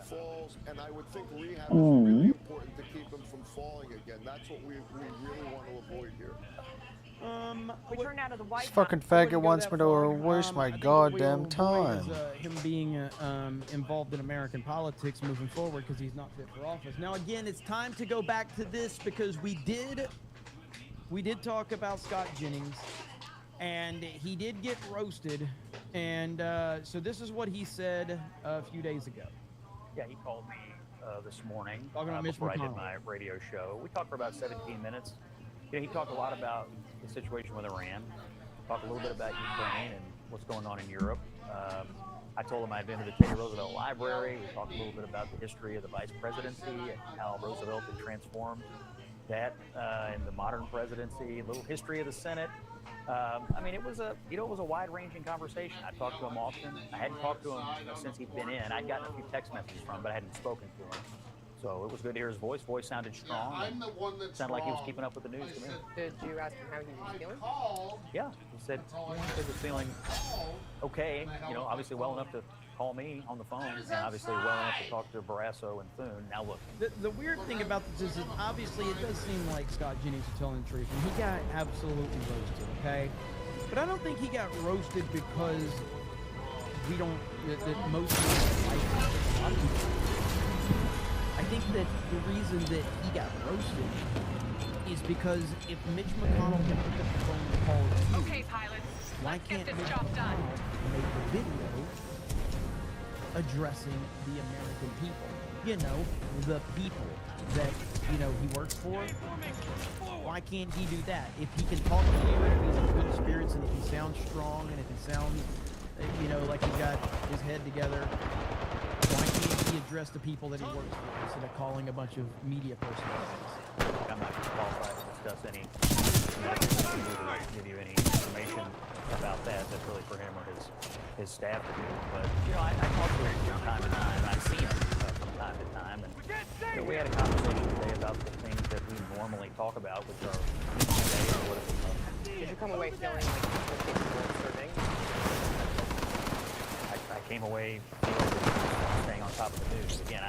Falls, and I would think rehab is really important to keep him from falling again. That's what we really want to avoid here. We turned out of the White This fucking faggot wants me to waste my goddamn time. Him being involved in American politics moving forward because he's not fit for office. Now again, it's time to go back to this because we did talk about Scott Jennings, and he did get roasted, and so this is what he said a few days ago. Yeah, he called me this morning Talking about before I Mitch did McConnell. my radio show. We talked for about 17 minutes. He talked a lot about the situation with Iran, talked a little bit about Ukraine and what's going on in Europe. I told him I'd been to the Teddy Roosevelt Library. We talked a little bit about the history of the vice presidency and how Roosevelt had transformed that in the modern presidency, a little history of the Senate. I mean, it was a wide-ranging conversation. I talked to him often. I hadn't talked to him since he'd been in. I'd gotten a few text messages from him, but I hadn't spoken to him. So it was good to hear his voice. Voice sounded strong. I'm the one that's sounded like he was keeping up with the news to me. Did you ask him how he was feeling? Yeah, he said he was feeling okay. You know, obviously well enough to call me on the phone, and obviously well enough to talk to Barrasso and Thune. Now look. The weird thing about this is obviously it does seem like Scott Jennings is telling the truth, and he got absolutely roasted, okay? But I don't think he got roasted because we don't, that most people like him. A lot of people. I think that the reason that he got roasted is because if Mitch McConnell can pick up the phone and call you, Okay, pilots. why Let's can't get Mitch this job done. McConnell make a video addressing the American people? You know, the people that, you know, he works for. Why can't he do that? If he can talk to you and if he's in good spirits and if he sounds strong and if he sounds, you know, like he's got his head together, why can't he address the people that he works for instead of calling a bunch of media personalities? I'm not qualified to discuss any, give you any information about that. That's really for him or his staff to do. But, you know, I talk to him from time to time. I see him from time to time. And you know, we had a conversation today about the things that we normally talk about, which are today or what it was. Did you come away feeling like you were capable of serving? I came away staying on top of the news. Again,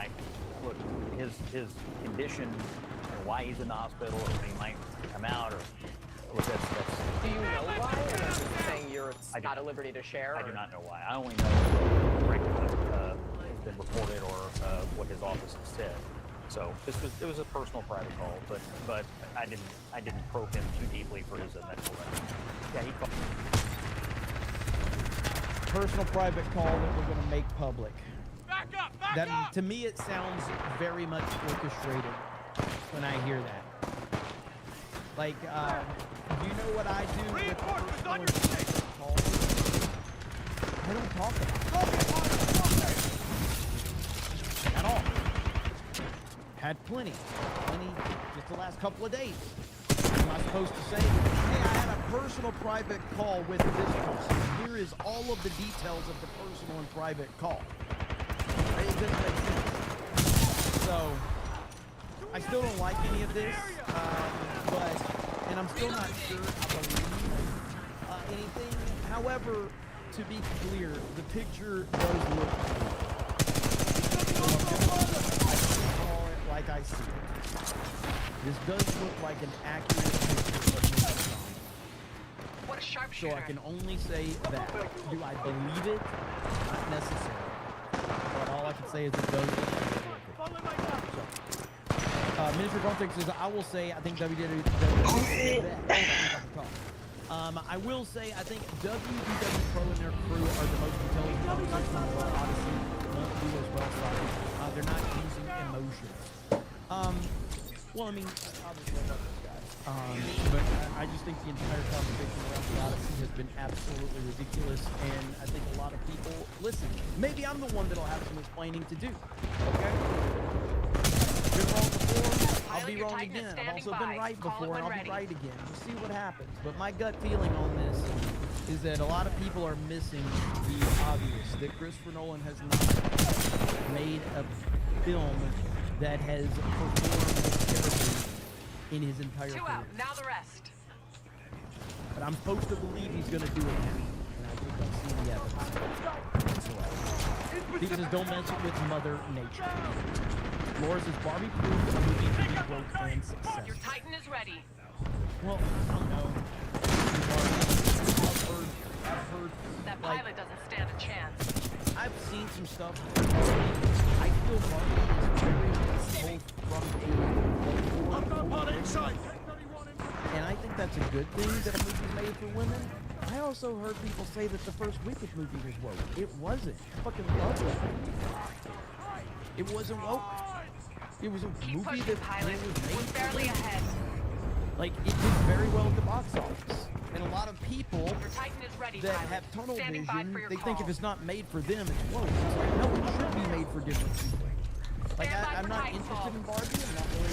look, his condition, and why he's in the hospital, or when he might come out, or look, that's Do you know why? Or are you just saying you're not at liberty to share? I do not know why. I only know frankly what has been reported or what his office has said. So it was a personal private call, but I didn't probe him too deeply for his medical record. Yeah, he called. Personal private call that we're going to make public. Back up! That to me it sounds very much orchestrated when I hear that. Like, you know what I do with Reinforcements on your personal calls? I don't talk about it at all. Had plenty, just the last couple of days. Am I supposed to say, hey, I had a personal private call with this person. Here is all of the details of the personal and private call. It doesn't make sense. So, I still don't like any of this, and I'm still not sure I believe anything. However, to be clear, the picture does look good. Like I see it. This does look like an accurate picture of Mitch McConnell. What a sharpshooter. So I can only say that. Do I believe it? Not necessarily. But all I can say is it does look like a real picture. So, Minister Context says, I will say, I think I will say, I think WDW Pro and their crew are the most intelligent professionals. Odyssey won't do as well, sorry. They're not using emotions. Well, I mean, obviously I love those guys. But I just think the entire conversation around the Odyssey has been absolutely ridiculous, and I think a lot of people, listen, maybe I'm the one that'll have some explaining to do, okay? Been wrong before, I'll be wrong again. I've also been right before, and I'll be right again. We'll see what happens. But my gut feeling on this is that a lot of people are missing the obvious, that Christopher Nolan has not made a film that has performed terribly in his entire career. 2 out, now the rest. But I'm supposed to believe he's going to do it now. And I just don't see the evidence. He says, don't mess with Mother Nature. Laura says, Barbie proved a movie to be woke and successful. Your Titan is ready. Well, I don't know. I've heard That like, pilot doesn't stand a chance. I've seen some stuff. I feel Barbie is very and I think that's a good thing that a movie's made for women. I also heard people say that the first Wicked movie was woke. It wasn't. I fucking love that. It wasn't woke. It was a movie that pilot. was made We're barely for women. ahead. Like, it did very well at the box office. And a lot of people Your Titan is ready, that pilot. have tunnel Standing by vision, for your they think call. if it's not made for them, it's woke. It's like, no, it should be made for different people. Like, Stand by I'm for not Titanfall. interested in Barbie. I'm not really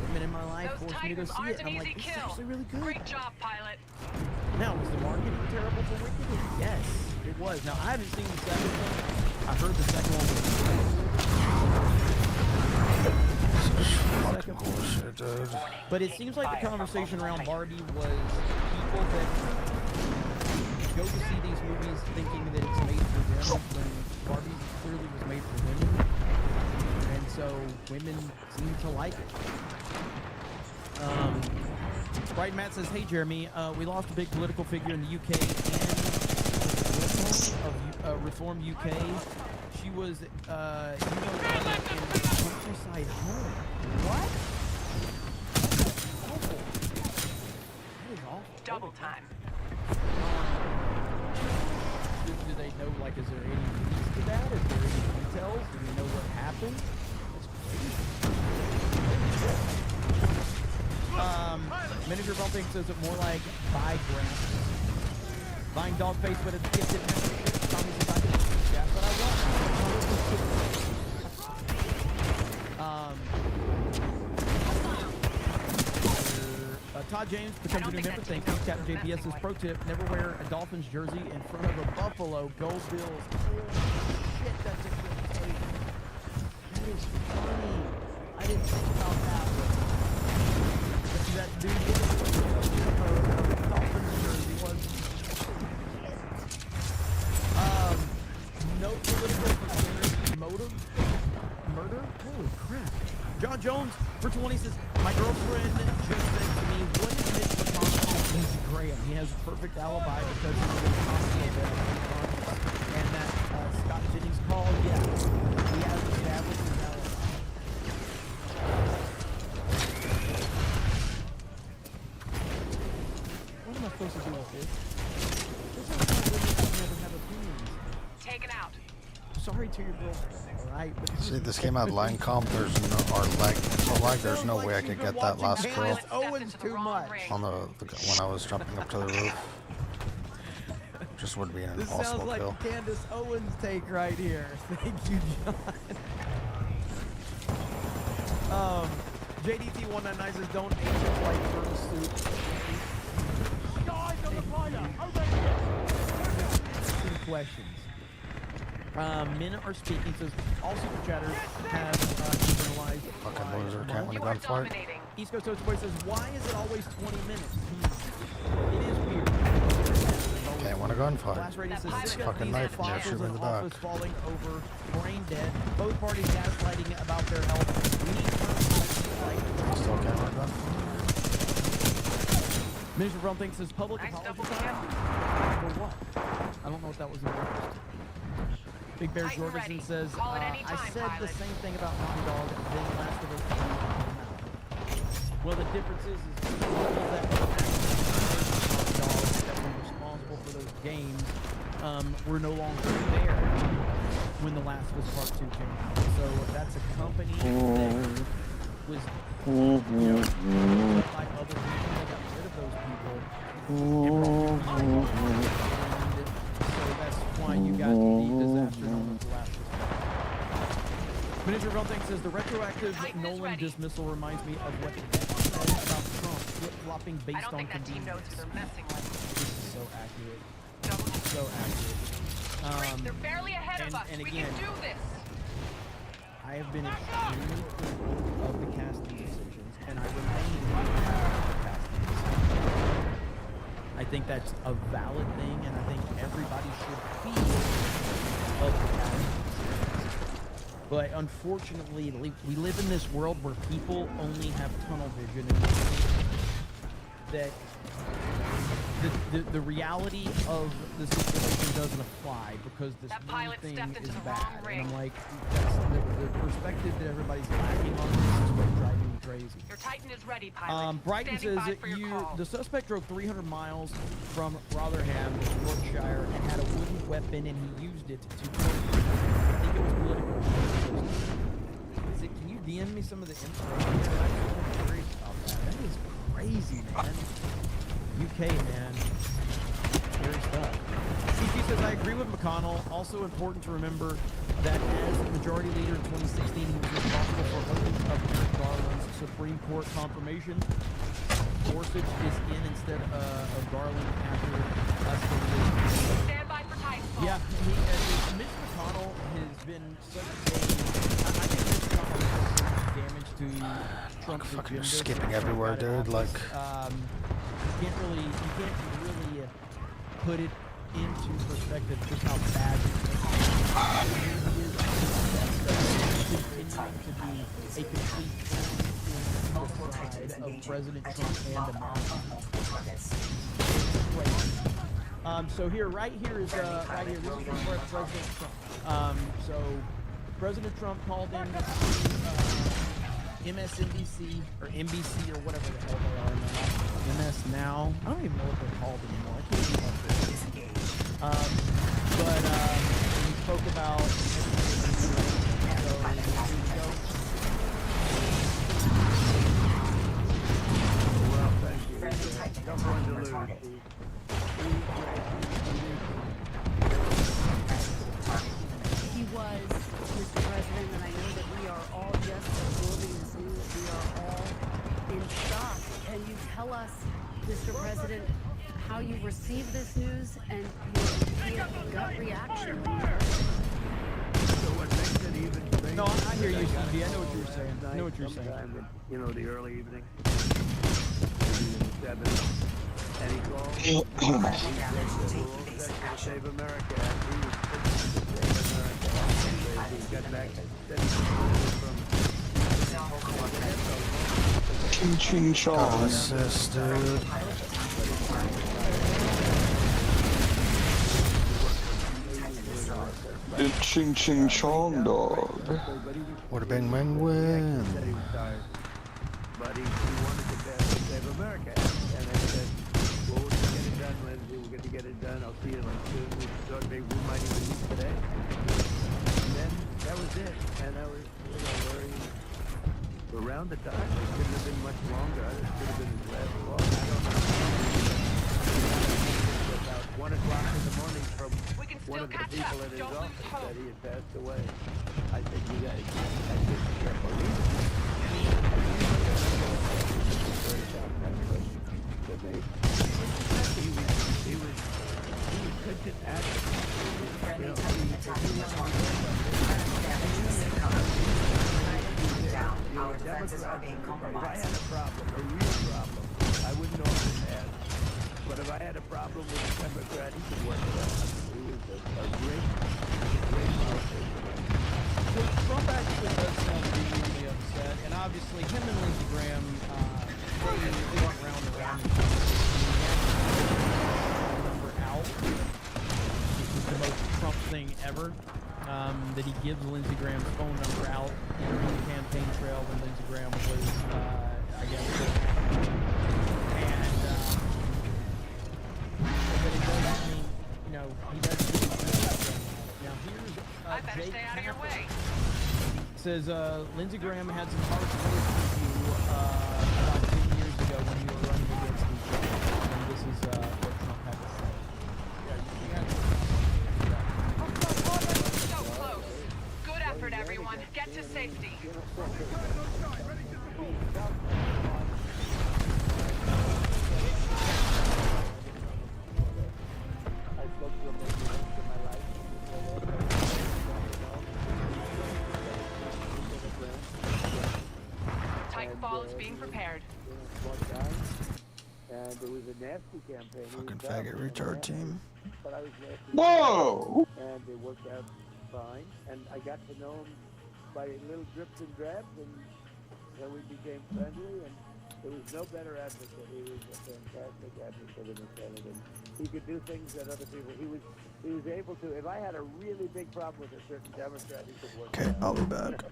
women in my life Those forced me to go Titans see aren't it. an I'm easy like, this is kill. actually really good. Great job, pilot. Now, was the marketing terrible for Wicked? Yes, it was. Now, I haven't seen the second one. I heard the second one was Fucking bullshit, dude. But it seems like the conversation around Barbie was people that go to see these movies thinking that it's made for them when Barbie clearly was made for women. And so women seem to like it. Right, Matt says, hey, Jeremy, we lost a big political figure in the UK and Reform UK. She was, in a countryside home. What? Awful. That is awful. Double time. Do they know, like, is there any leads to that? Is there any details? Do we know what happened? That's crazy. Manager Bumping says it more like buy grants. Buying dog face with a gifted membership. Tommy says I can. That's what I want. Todd James becomes a new member. Thank you. Captain JPS says pro tip: never wear a Dolphins jersey in front of a Buffalo Gold Bills. Holy shit, that's a good take. That is funny. I didn't think about that one. That dude Dolphins jersey was. No political motive. Murder? Holy crap. John Jones for 20 says, my girlfriend just said to me, what is Mitch McConnell Lindsey Graham? He has a perfect alibi because he was in the hospital bed and that Scott Jennings call, yeah, he has established his alibi. What am I supposed to do with this? This is why women never have opinions. Taken out. Sorry to your girlfriend, alright? See, this came out line comp. There's no, or lag. There's no way I could get that last kill Owens too much. on the when I was jumping up to the roof. Just would be an This impossible sounds like kill. Candace Owens take right here. Thank you, John. JDT199 says don't age it like turtle soup. Guys on the fighter, over here. Two questions. Men are speaking, says all super chatters have internalized. Fucking loser, can't win a gunfight. East Coast Toast Boy says, why is it always 20 minutes? It is weird. Can't win a gunfight. Blast Radio says, It's a fucking knife and you shoot me in the back. office falling over, brain dead. Both parties gaslighting about their health. We need to Still can't win a gunfight. Minister Brown thinks says public apology time? For what? I don't know what that was in reference to. Big Bear Jorgensen says, I said the same thing about Naughty Dog, then Last of Us 2 came out. Well, the difference is people that were actually Naughty Dog that were responsible for those games were no longer there when The Last of Us Part 2 came out. So that's a company that was, by other people that got rid of those people. And so that's why you got the disaster known as The Last of Us. Miniature Veltank says the retroactive Nolan dismissal reminds me of what said about Trump flip-flopping based on convenience. They're messing with. This is so accurate. So accurate. They're barely ahead of us. And We again, can do this. I have been extremely critical of the casting decisions, and I remain critical of the casting decisions. I think that's a valid thing, and I think everybody should be of the casting decisions. But unfortunately, we live in this world where people only have tunnel vision, and that the reality of the situation doesn't apply because this one thing is bad. And I'm like, that's the perspective that everybody's lacking on this is what's driving me crazy. Your Titan is ready, pilot. Brighton says that the suspect drove 300 miles from Rotherham, Yorkshire, and had a wooden weapon, and he used it to kill people. I think it was political. Can you DM me some of the information? I'm curious about that. That is crazy, man. UK, man. Scary stuff. CP says, I agree with McConnell. Also important to remember that as majority leader in 2016, he was responsible for hundreds of Merrick Garland's Supreme Court confirmation. Gorsuch is in instead of Garland after us. Stand by for Titanfall. Yeah, Mitch McConnell has been such a... I think Mitch McConnell has done damage to Trump's Fucking agenda. skipping everywhere, dude. Like... you can't really put it into perspective just how bad it is. Continuing to be a complete side of President Trump and America. Crazy. So here, right here is right here. This is from President Trump. So President Trump called in MSNBC or NBC or whatever the hell they are now. MS Now. I don't even know what they're called anymore. I can't even remember. But he spoke about He was, Mr. President, and I know that we are all just absorbing this news. We are all in shock. Can you tell us, Mr. President, how you received this news and your gut reaction? No, I hear you, CB. I know what you were saying. I know what you're saying. You know, the early evening. And he called. Save America. He got back. Ching ching chong. Assist, dude. It's ching ching chong, dog. Would have been win win. But he wanted to save America. And they said, well, we're going to get it done, Lindsay. We're going to get it done. I'll see you soon. We thought maybe we might even meet today. And then that was it. And that was, very... Around the time, it couldn't have been much longer. It could have been his last call. I don't know. About 1 o'clock in the morning from one of the people in his office that he had passed away. I think you guys, I think you're he was such an actor. You know, Democrats, if I had a problem, a real problem, I wouldn't know if it had. But if I had a problem with a Democrat, he could work it out. He was a great politician. So Trump actually does sound really upset, and obviously him and Lindsey Graham, they went round and round. Number out, which is the most Trump thing ever. That he gives Lindsey Graham's phone number out during the campaign trail when Lindsey Graham was, I guess, and but it doesn't mean Jake stay out of your Capper way. says Lindsey Graham had some harsh words with you about 10 years ago when you were running against each other. And this is what Trump had to say. So close. Good effort, everyone. Get to safety. I spoke to him maybe once in my life. Titanfall is being prepared. And it was a nasty campaign. Fucking faggot retard team. But I was nasty. Whoa! And it worked out fine. And I got to know him by little drips and drabs, and then we became friendly. And there was no better advocate. He was a fantastic advocate in the Senate, and he could do things that other people. He was able to. If I had a really big problem with a certain Democrat, he could work. Okay, I'll be back.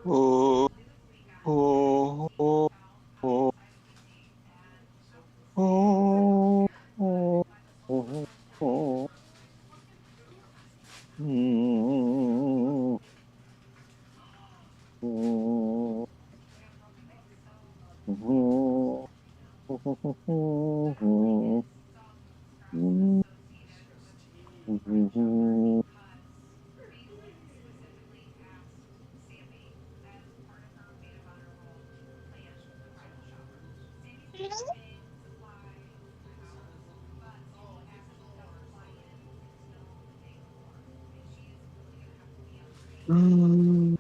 Oh, oh, oh, oh, oh, oh, oh, oh. Mm, mm, mm, mm, mm. Mm.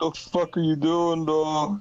The fuck are you doing, dog?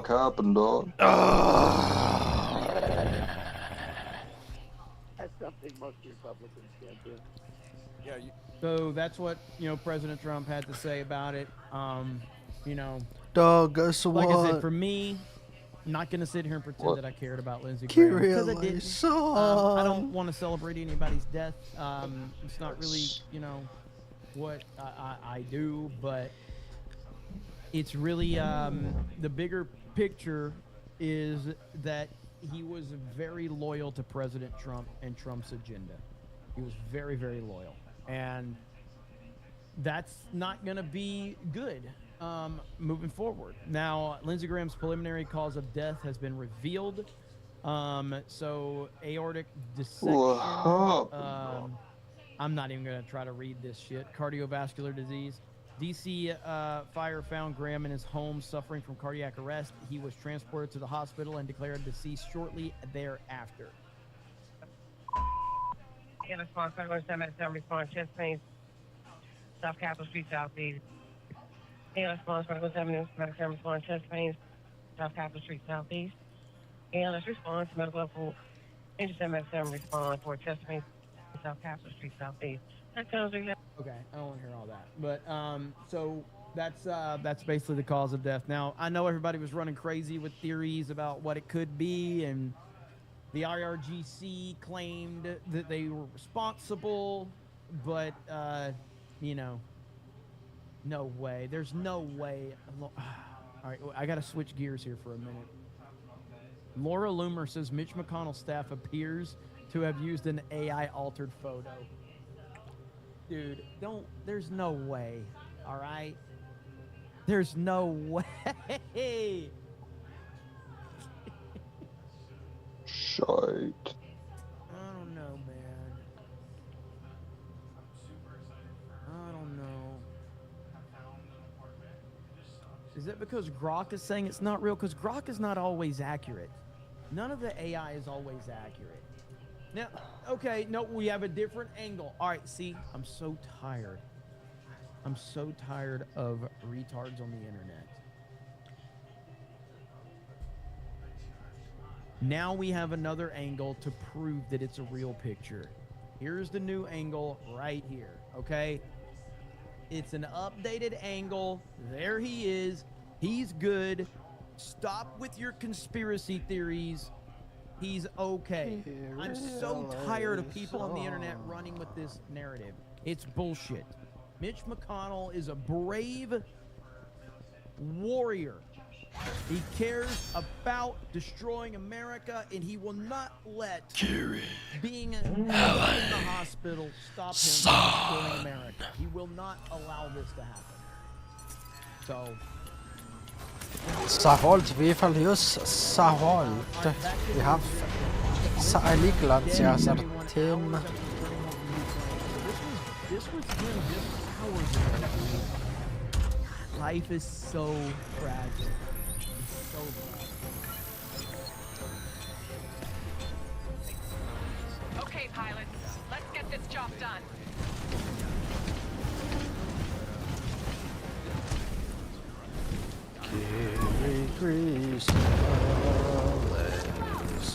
fuck happened, dog? That's something most Republicans can't do. Yeah. So that's what, you know, President Trump had to say about it. You know, Dog, guess like I said, what? for me, I'm not gonna sit here and pretend What? that I cared about Lindsey Graham because I Kyrie didn't. I don't want to celebrate anybody's death. It's not really, you know, what I do, but it's really the bigger picture is that he was very loyal to President Trump and Trump's agenda. He was very, very loyal, and that's not going to be good moving forward. Now, Lindsey Graham's preliminary cause of death has been revealed. So aortic dissection. What happened? I'm not even going to try to read this shit. Cardiovascular disease. DC fire found Graham in his home suffering from cardiac arrest. He was transported to the hospital and declared deceased shortly thereafter. In response, 777 response, chest pains, South Capitol Street, Southeast. In response, 777 response, chest pains, South Capitol Street, Southeast. ALS response, medical level, 777 response for chest pains, South Capitol Street, Southeast. Okay, I don't want to hear all that. But so that's basically the cause of death. Now, I know everybody was running crazy with theories about what it could be, and the IRGC claimed that they were responsible, but you know, no way. There's no way. All right, I got to switch gears here for a minute. Laura Loomer says Mitch McConnell's staff appears to have used an AI-altered photo. Dude, there's no way, all right? There's no way. Shite. I don't know, man. I don't know. Is it because Grok is saying it's not real? Because Grok is not always accurate. None of the AI is always accurate. Now, okay, no, we have a different angle. All right, see, I'm so tired. I'm so tired of retards on the internet. Now we have another angle to prove that it's a real picture. Here's the new angle right here, okay? It's an updated angle. There he is. He's good. Stop with your conspiracy theories. He's okay. I'm so tired of people on the internet running with this narrative. It's bullshit. Mitch McConnell is a brave warrior. He cares about destroying America, and he will not let being in the hospital stop him from destroying America. He will not allow this to happen. So... Saholt, wie fall just Saholt. Vi har Saelikland, ja, Sartim. This was him just hours ago. Life is so fragile. It's so fragile. Okay, pilots, let's get this job done. Carry grease legs.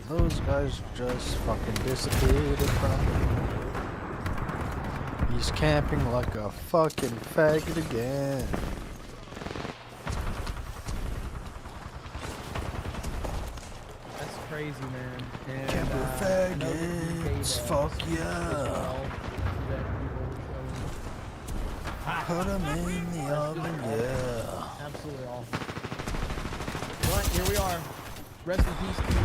Those guys just fucking disappeared in front of me. He's camping like a fucking faggot again. That's crazy, man. And, Camper faggots, fuck yeah. Put them in the oven, yeah. Absolutely awful. But here we are. Rest in peace to you.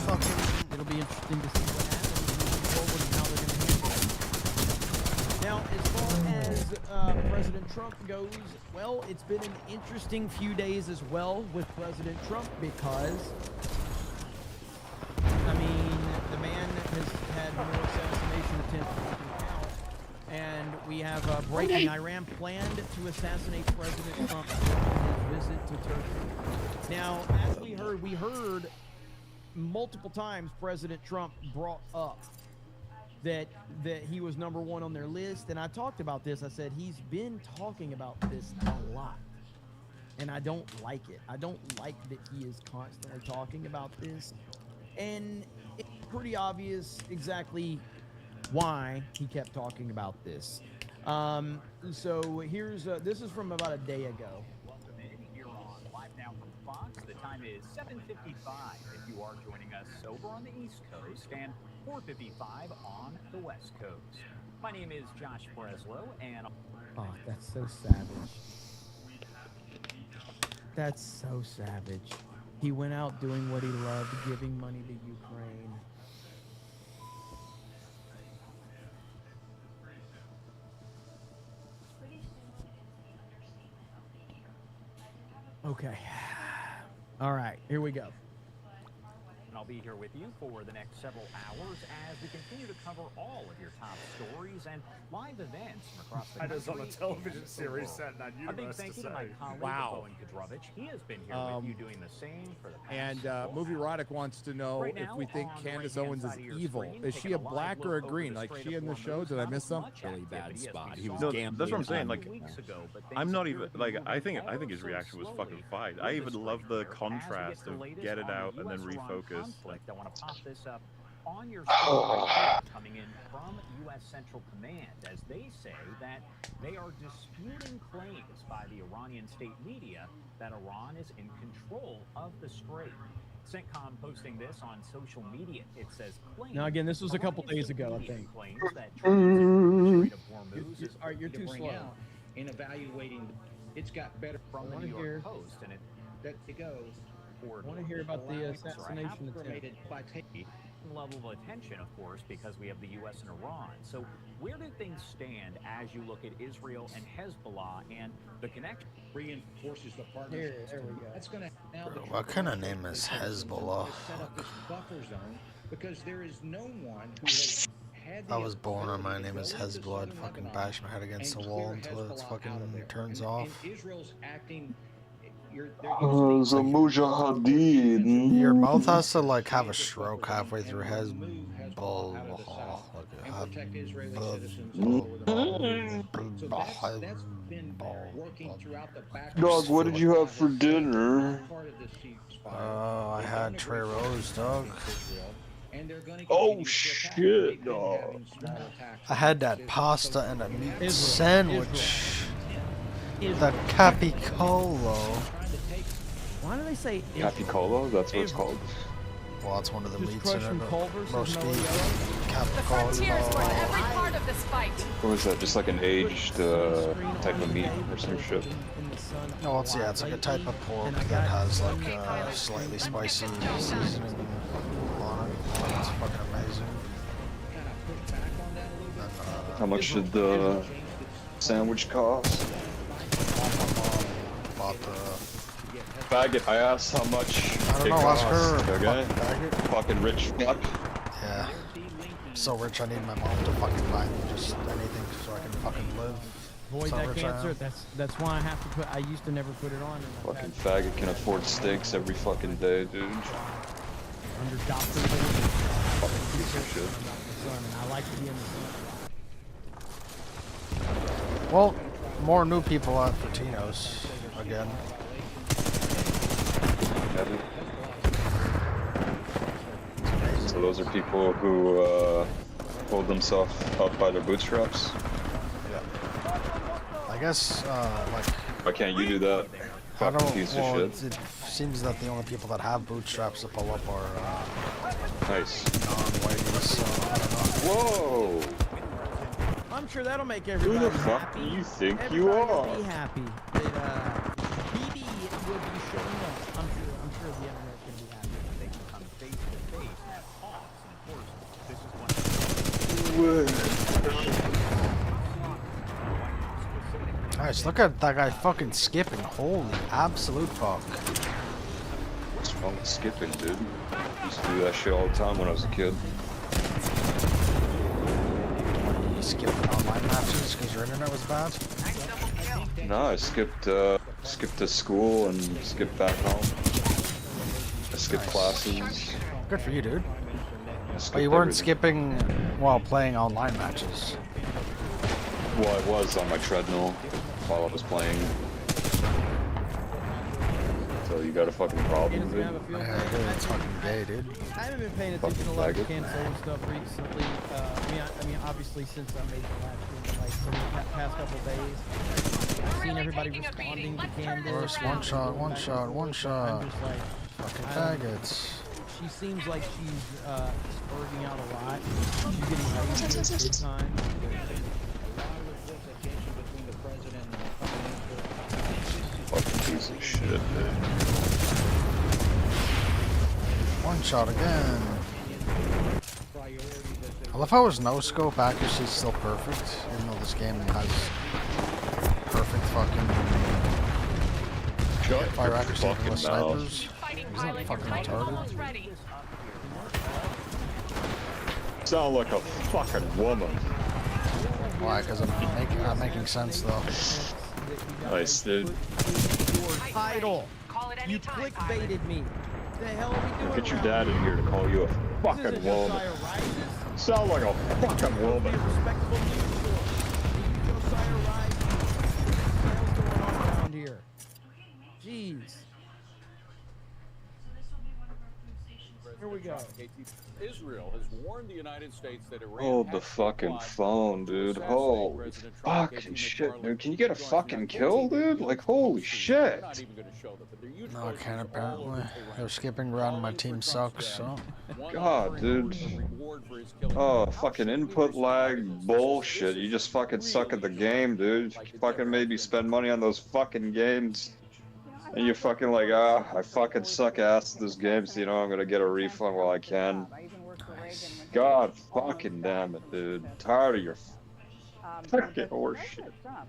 Fucking. It'll be interesting to see what happens moving forward and how they're going to handle it. Now, as far as President Trump goes, well, it's been an interesting few days as well with President Trump because, I mean, the man has had more assassination attempts than we can count. And we have breaking Iran planned to assassinate President Trump during his visit to Turkey. Now, as we heard multiple times President Trump brought up that he was #1 on their list, and I talked about this. I said he's been talking about this a lot. and I don't like it. I don't like that he is constantly talking about this, and it's pretty obvious exactly why he kept talking about this. So here's this is from about a day ago. Welcome in. You're on live now from Fox. The time is 7:55 if you are joining us over on the East Coast and 4:55 on the West Coast. My name is Josh Breslow, and Oh, that's so savage. That's so savage. He went out doing what he loved, giving money to Ukraine. Okay. All right, here we go. I'll be here with you for the next several hours as we continue to cover all of your top stories and live events from across the country. That is on a television series set on Universe. A big thank you to my colleague, Owen Kadrovich. He has been here with you doing the same for the past And Movie Erotic wants to know Right if now, we think on the Candace right-hand Owens is side of your evil. screen, Is she taking a a live black or a look green? over Like the she in the Strait show? of Did I Hormuz. miss some? Not much Really bad activity as spot. we He was saw gambling. That's what I'm saying. a Like, few weeks ago, but I'm things not appear even to be like moving I think ever his so reaction was slowly fucking fine. through I the even Strait love the here. As we contrast get the of latest get it on the out and then US-Iran refocus. conflict, I want to pop this up on your screen right now, coming in from U.S. Central Command, as they say that they are disputing claims by the Iranian state media that Iran is in control of the Strait. CENTCOM posting this on social media. It says claims. Now again, this was a couple days ago, I think. Claims that transit through the Strait of Hormuz is All right, you're too slow. In evaluating, it's got better from the wanna New hear- York Post, and it that to go. I want to hear about the assassination attempt. By taking level of attention, of course, because we have the U.S. and Iran. So where do things stand as you look at Israel and Hezbollah and the connection? Reinforces the partnership. There we go. That's going to now. Bro, what kind of name is Hezbollah? Set up this buffer zone because there is no one who has had the I was born and my ability to name is go into Hezbollah. I'd southern fucking Lebanon bash my head against the and wall clear until it Hezbollah out of fucking there. turns And off. Israel's acting. The Mujahideen. Your mouth has to like have a stroke halfway through Hezbollah. Dog, what did you have for dinner? I had Trey Rose, dog. Oh shit, dog. I had that pasta and a meat sandwich. The Capicolo. Why do they say Capicolo? That's what it's called. Well, that's one of the Just meats in crushing it. Culver's Roast is beef. The frontiers were Capicolo. every part of this fight. What was that? Just like an aged type of meat or some shit? No, it's it's like a type of pork that has like slightly spicy seasoning on it. It's fucking amazing. And, How much did the sandwich cost? bought the Faggot, I asked how much I don't it know, ask her. cost, okay? Fucking faggot. Fucking rich fuck. Yeah. I'm so rich I need my mom to fucking buy me just anything so I can fucking live. Avoid So that rich I cancer. am. That's why I have to put. I used to never put it on. And I've Fucking had faggot can afford steaks every fucking day, dude. under doctor's Fucking piece of shit. and I like to be in the sun. Well, more new people at Fortino's again. So those are people who hold themselves up by their bootstraps. I guess like Why can't you do that? I Fucking don't. piece Well, of shit. it seems that the only people that have bootstraps to pull up are Nice. non-whiteys. So I don't know. Whoa! I'm sure that'll make Who everybody the fuck happy. do you think Everybody you will are? be happy that BB will be showing up. I'm sure the internet's gonna be happy. They can come face to face and have talks, and of course, this is one Nice. Look at that guy fucking skipping. Holy absolute fuck. What's wrong with skipping, dude? Used to do that shit all the time when I was a kid. You skipping online matches because your internet was bad? No, I skipped to school and skipped back home. I skipped classes. Good for you, dude. I But skipped you weren't everything. skipping while playing online matches. Well, I was on my treadmill while I was playing. So you got a fucking problem, dude? Yeah, I hear it's fucking gay, dude. I haven't been paying attention to a lot of cancel stuff recently. I mean, obviously since I made the last stream, like for the past couple of days, I've seen everybody responding to Candace. One shot, one shot, one shot. I'm just like, fucking faggots. She seems like she's spurting out a lot. She's getting lazy big time. Fucking piece of shit, dude. One shot again. I love how his no scope accuracy is still perfect, even though this game has perfect fucking fire accuracy for the snipers. He's not fucking retarded. Sound like a fucking woman. Why? Because I'm making sense though. Nice, dude. Your title. You clickbaited me. The hell are we doing? Get your dad in here to call you a fucking woman. Sound like a fucking woman. Around here. Jeez. Here we go. Israel has warned the United States that Iran Hold the fucking phone, dude. Holy fucking shit, dude. Can you get a fucking kill, dude? Like, holy shit. No, I can't apparently. They're skipping around. My team sucks, so. God, dude. Oh, fucking input lag bullshit. You just fucking suck at the game, dude. You fucking made me spend money on those fucking games. And you're fucking like, I fucking suck ass at this game, so you know I'm gonna get a refund while I can. God fucking damn it, dude. Tired of your fucking horse shit. Trump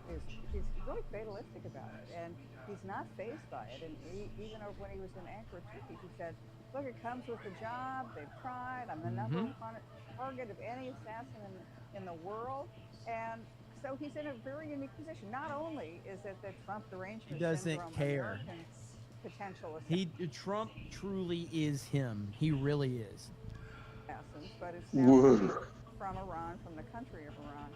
he's really fatalistic about it, and he's not fazed by it. And even when he was in Anchorage, he said, look, it comes with the job, they've tried, I'm the number one target of any assassin in the world. And so he's in a very unique position. Not only is it that Trump derangement He doesn't syndrome care. potential Trump truly is him. He really is. assassins, but it's now from Iran, from the country of Iran.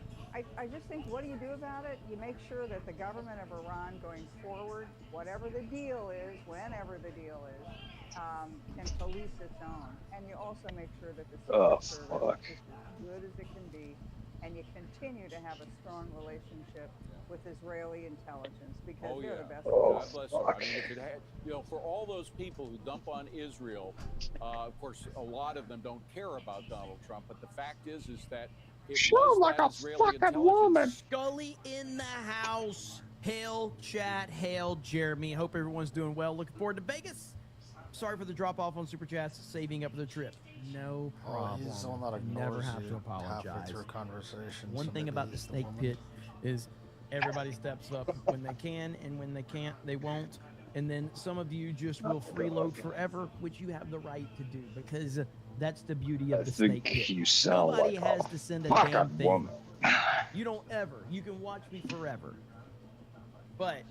I just think, what do you do about it? You make sure that the government of Iran going forward, whatever the deal is, whenever the deal is, can police its own. And you also make sure that the Secret Service is as good as it can be, and you continue to have a strong relationship with Israeli intelligence, because they're the best. God bless her. I mean, if it had, you know, for all those people who dump on Israel, of course, a lot of them don't care about Donald Trump. But the fact is that it was like that a Israeli fucking woman. intelligence. Scully in the house. Hail chat. Hail Jeremy. Hope everyone's doing well. Looking forward to Vegas. Sorry for the drop off on Super Chats. Saving up for the trip. No problem. He's the one that Never ignores have you to apologize. halfway through a conversation, One so thing maybe about the he's snake woman. pit is everybody steps up when they can, and when they can't, they won't. And then some of you just will freeload forever, which you have the right to do, because that's the beauty of the snake pit. You sound Nobody like has a to send a fucking damn thing. woman. You don't ever. You can watch me forever. But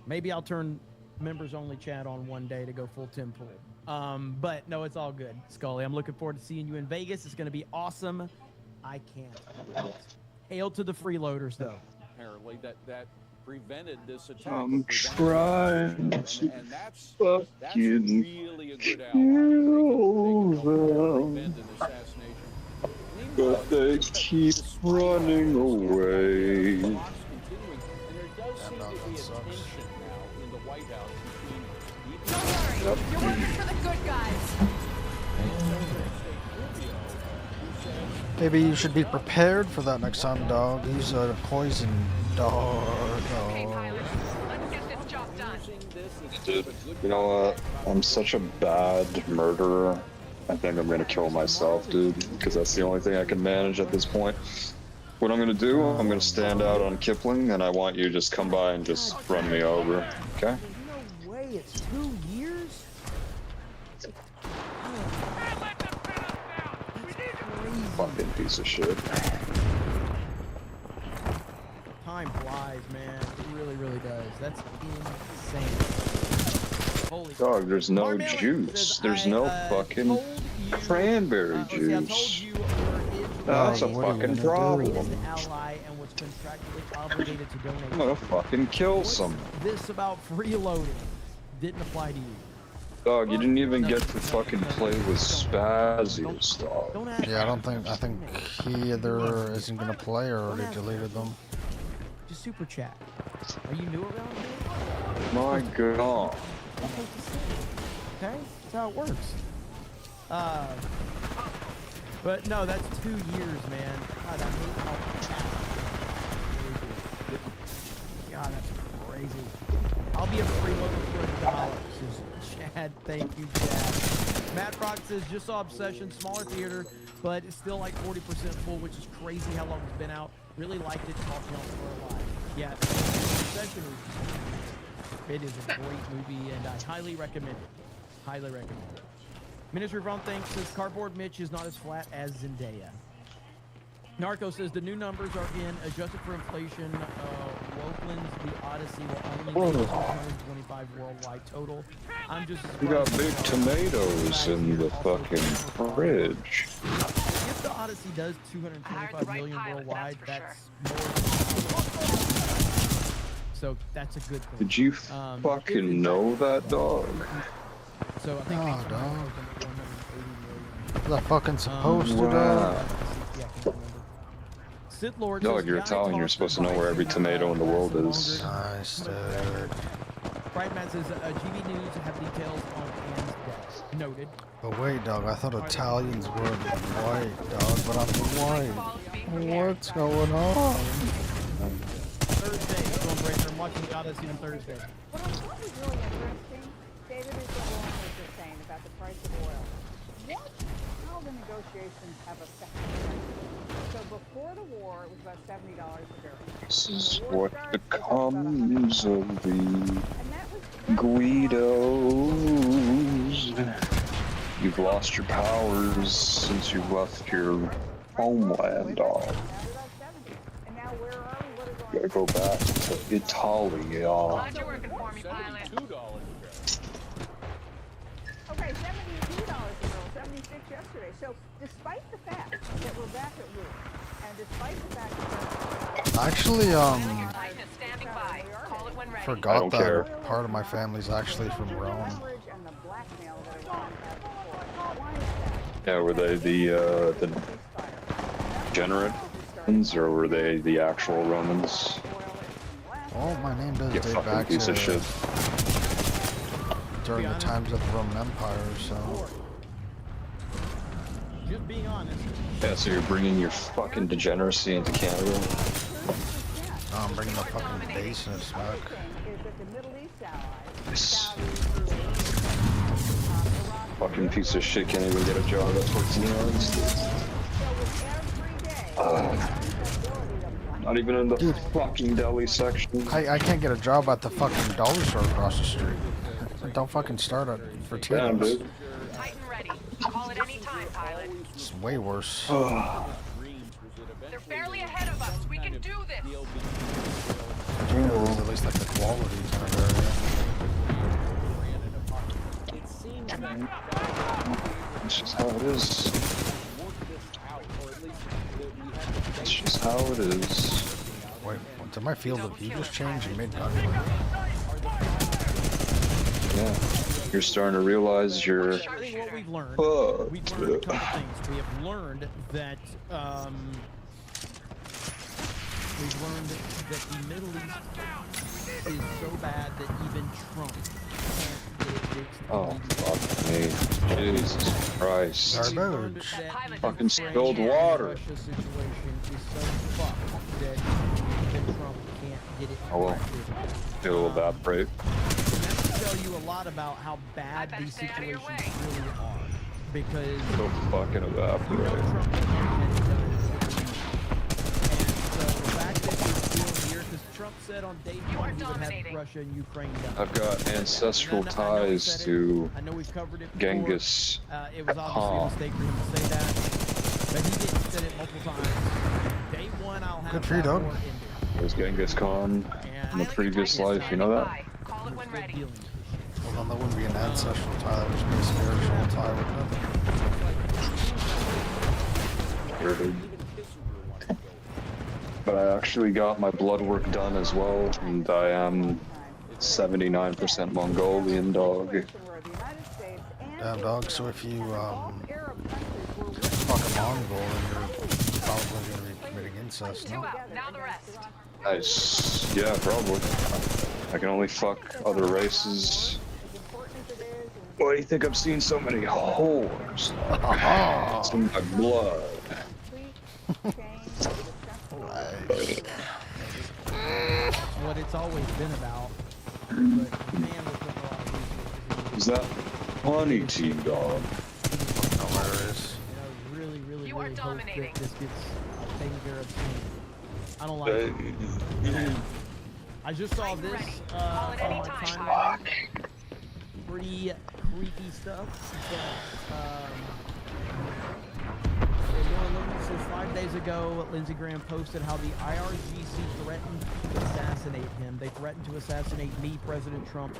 maybe I'll turn members only chat on one day to go full Tim Pool. But no, it's all good, Scully. I'm looking forward to seeing you in Vegas. It's going to be awesome. I can't wait. Hail to the freeloaders, though. Apparently, that prevented this attack. I'm trying to and that's fucking really a good kill them, but they keep running away. And there does seem to be a tension now in the White House between Don't worry, you're working for the good guys. Maybe you should be prepared for that next time, dog. He's a poison dog. Dude, you know what? I'm such a bad murderer. I think I'm gonna kill myself, dude, because that's the only thing I can manage at this point. What I'm gonna do, I'm gonna stand out on Kipling, and I want you to just come by and just run me over, okay? No way, it's 2 years? Fucking piece of shit. Time flies, man. It really, really does. That's insane. Holy Dog, there's no juice. There's no fucking cranberry juice. That's a fucking problem. Ally and was contractually obligated to donate. I'm gonna fucking kill someone. This about freeloading. didn't apply to you. Dog, you didn't even get to fucking play with Spazius, dog. Don't ask Yeah, me. I think he either isn't gonna play or already deleted them. Just super chat. Are you new around here? My god. Okay, that's how it works. But no, that's 2 years, man. God, I hate how God, that's crazy. I'll be a freeloader for $1. Says Chad, thank you, Chad. Matt Rock says, just saw Obsession, smaller theater, but it's still like 40% full, which is crazy how long it's been out. Really liked it, talking on for a while. Yeah, Obsession it is a great movie, and I highly recommend it. Highly recommend it. Ministry of Ron thinks says Cardboard Mitch is not as flat as Zendaya. Narco says the new numbers are in, adjusted for inflation. Wokeland's The Odyssey will only be 225 worldwide total. I'm just. You got big tomatoes in the fucking fridge. If The Odyssey does 225 million worldwide, that's more. So that's a good thing. Did you fucking know that, dog? So I think oh, dog. Is that fucking supposed to, dog? Sith Lord Dog, you're Italian. You're supposed to know where every tomato in the world is. Nice, dude. Brightman says GV News have details on Anne's death. Noted. But wait, dog, I thought Italians were white, dog, but I'm white. What's going on? Thursday, I'm watching the Odyssey on Thursday. What was really interesting, David, is what Lauren was just saying about the price of oil. What? How the negotiations have affected the price. So before the war, it was about $70 a barrel. This is what becomes of the Guidos. You've lost your powers since you've left your homeland, dog. You gotta go back to Italy, y'all. Glad you're working for me, pilot. Okay, $72 a barrel, 76 yesterday. So despite the fact that we're back at root, and despite the fact that Actually, Standing by. Call it when ready. forgot that part of my family's actually from Rome. Yeah, were they the degenerate ones, or were they the actual Romans? Oh, my name does You date fucking back piece to of shit. during the times of the Roman Empire, so. Just being honest. Yeah, so you're bringing your fucking degeneracy into Canada? No, I'm bringing the fucking baseness back. Fucking piece of shit can't even get a job that works in the United States. Not even in the fucking deli section. I can't get a job at the fucking dollar store across the street. Don't fucking start it for Damn, Tito's. dude. Titan ready. Call it any time, pilot. It's way worse. They're barely ahead of us. We can do this. Tito's, at least like the quality kind of area. It's just how it is. It's just how it is. Wait, did my field of view just change and made gun? Yeah. You're starting to realize you're What we've learned, fucked. we've learned a couple things. We have learned that the Middle East is so bad that even Trump can't get it fixed. Oh, fuck me. Jesus Christ. Garbage. Fucking spilled water. Russia situation is so fucked that Trump can't get it Oh well. It'll evaporate. And that will tell you a lot about how bad these situations really are. Because It'll fucking evaporate. Trump said on day one he would have Russia and Ukraine done. I've got ancestral ties to Genghis It was obviously a Khan. mistake for him to say that, but he didn't say it multiple times. Day one, I'll have Good for you, dog. It was Genghis Khan in the previous life, you know that? Call it when ready. Well, then that wouldn't be an ancestral tie, that would just be a spiritual tie, wouldn't it? But I actually got my blood work done as well, and I am 79% Mongolian dog. Where the United States and Damn dog, so if you fuck a Mongol, then you're probably going to be committing incest, no? Now the rest. Nice. Yeah, probably. I can only fuck other races. Why do you think I've seen so many whores? It's in my blood. What it's always been about. But man, there's a lot of resources. Is that honey team dog? Really, really, You really are hope dominating. that this gets taken care of soon. I don't like it. I just saw this on my timeline. Pretty creepy stuff. Says 5 days ago, Lindsey Graham posted how the IRGC threatened to assassinate him. They threatened to assassinate me, President Trump,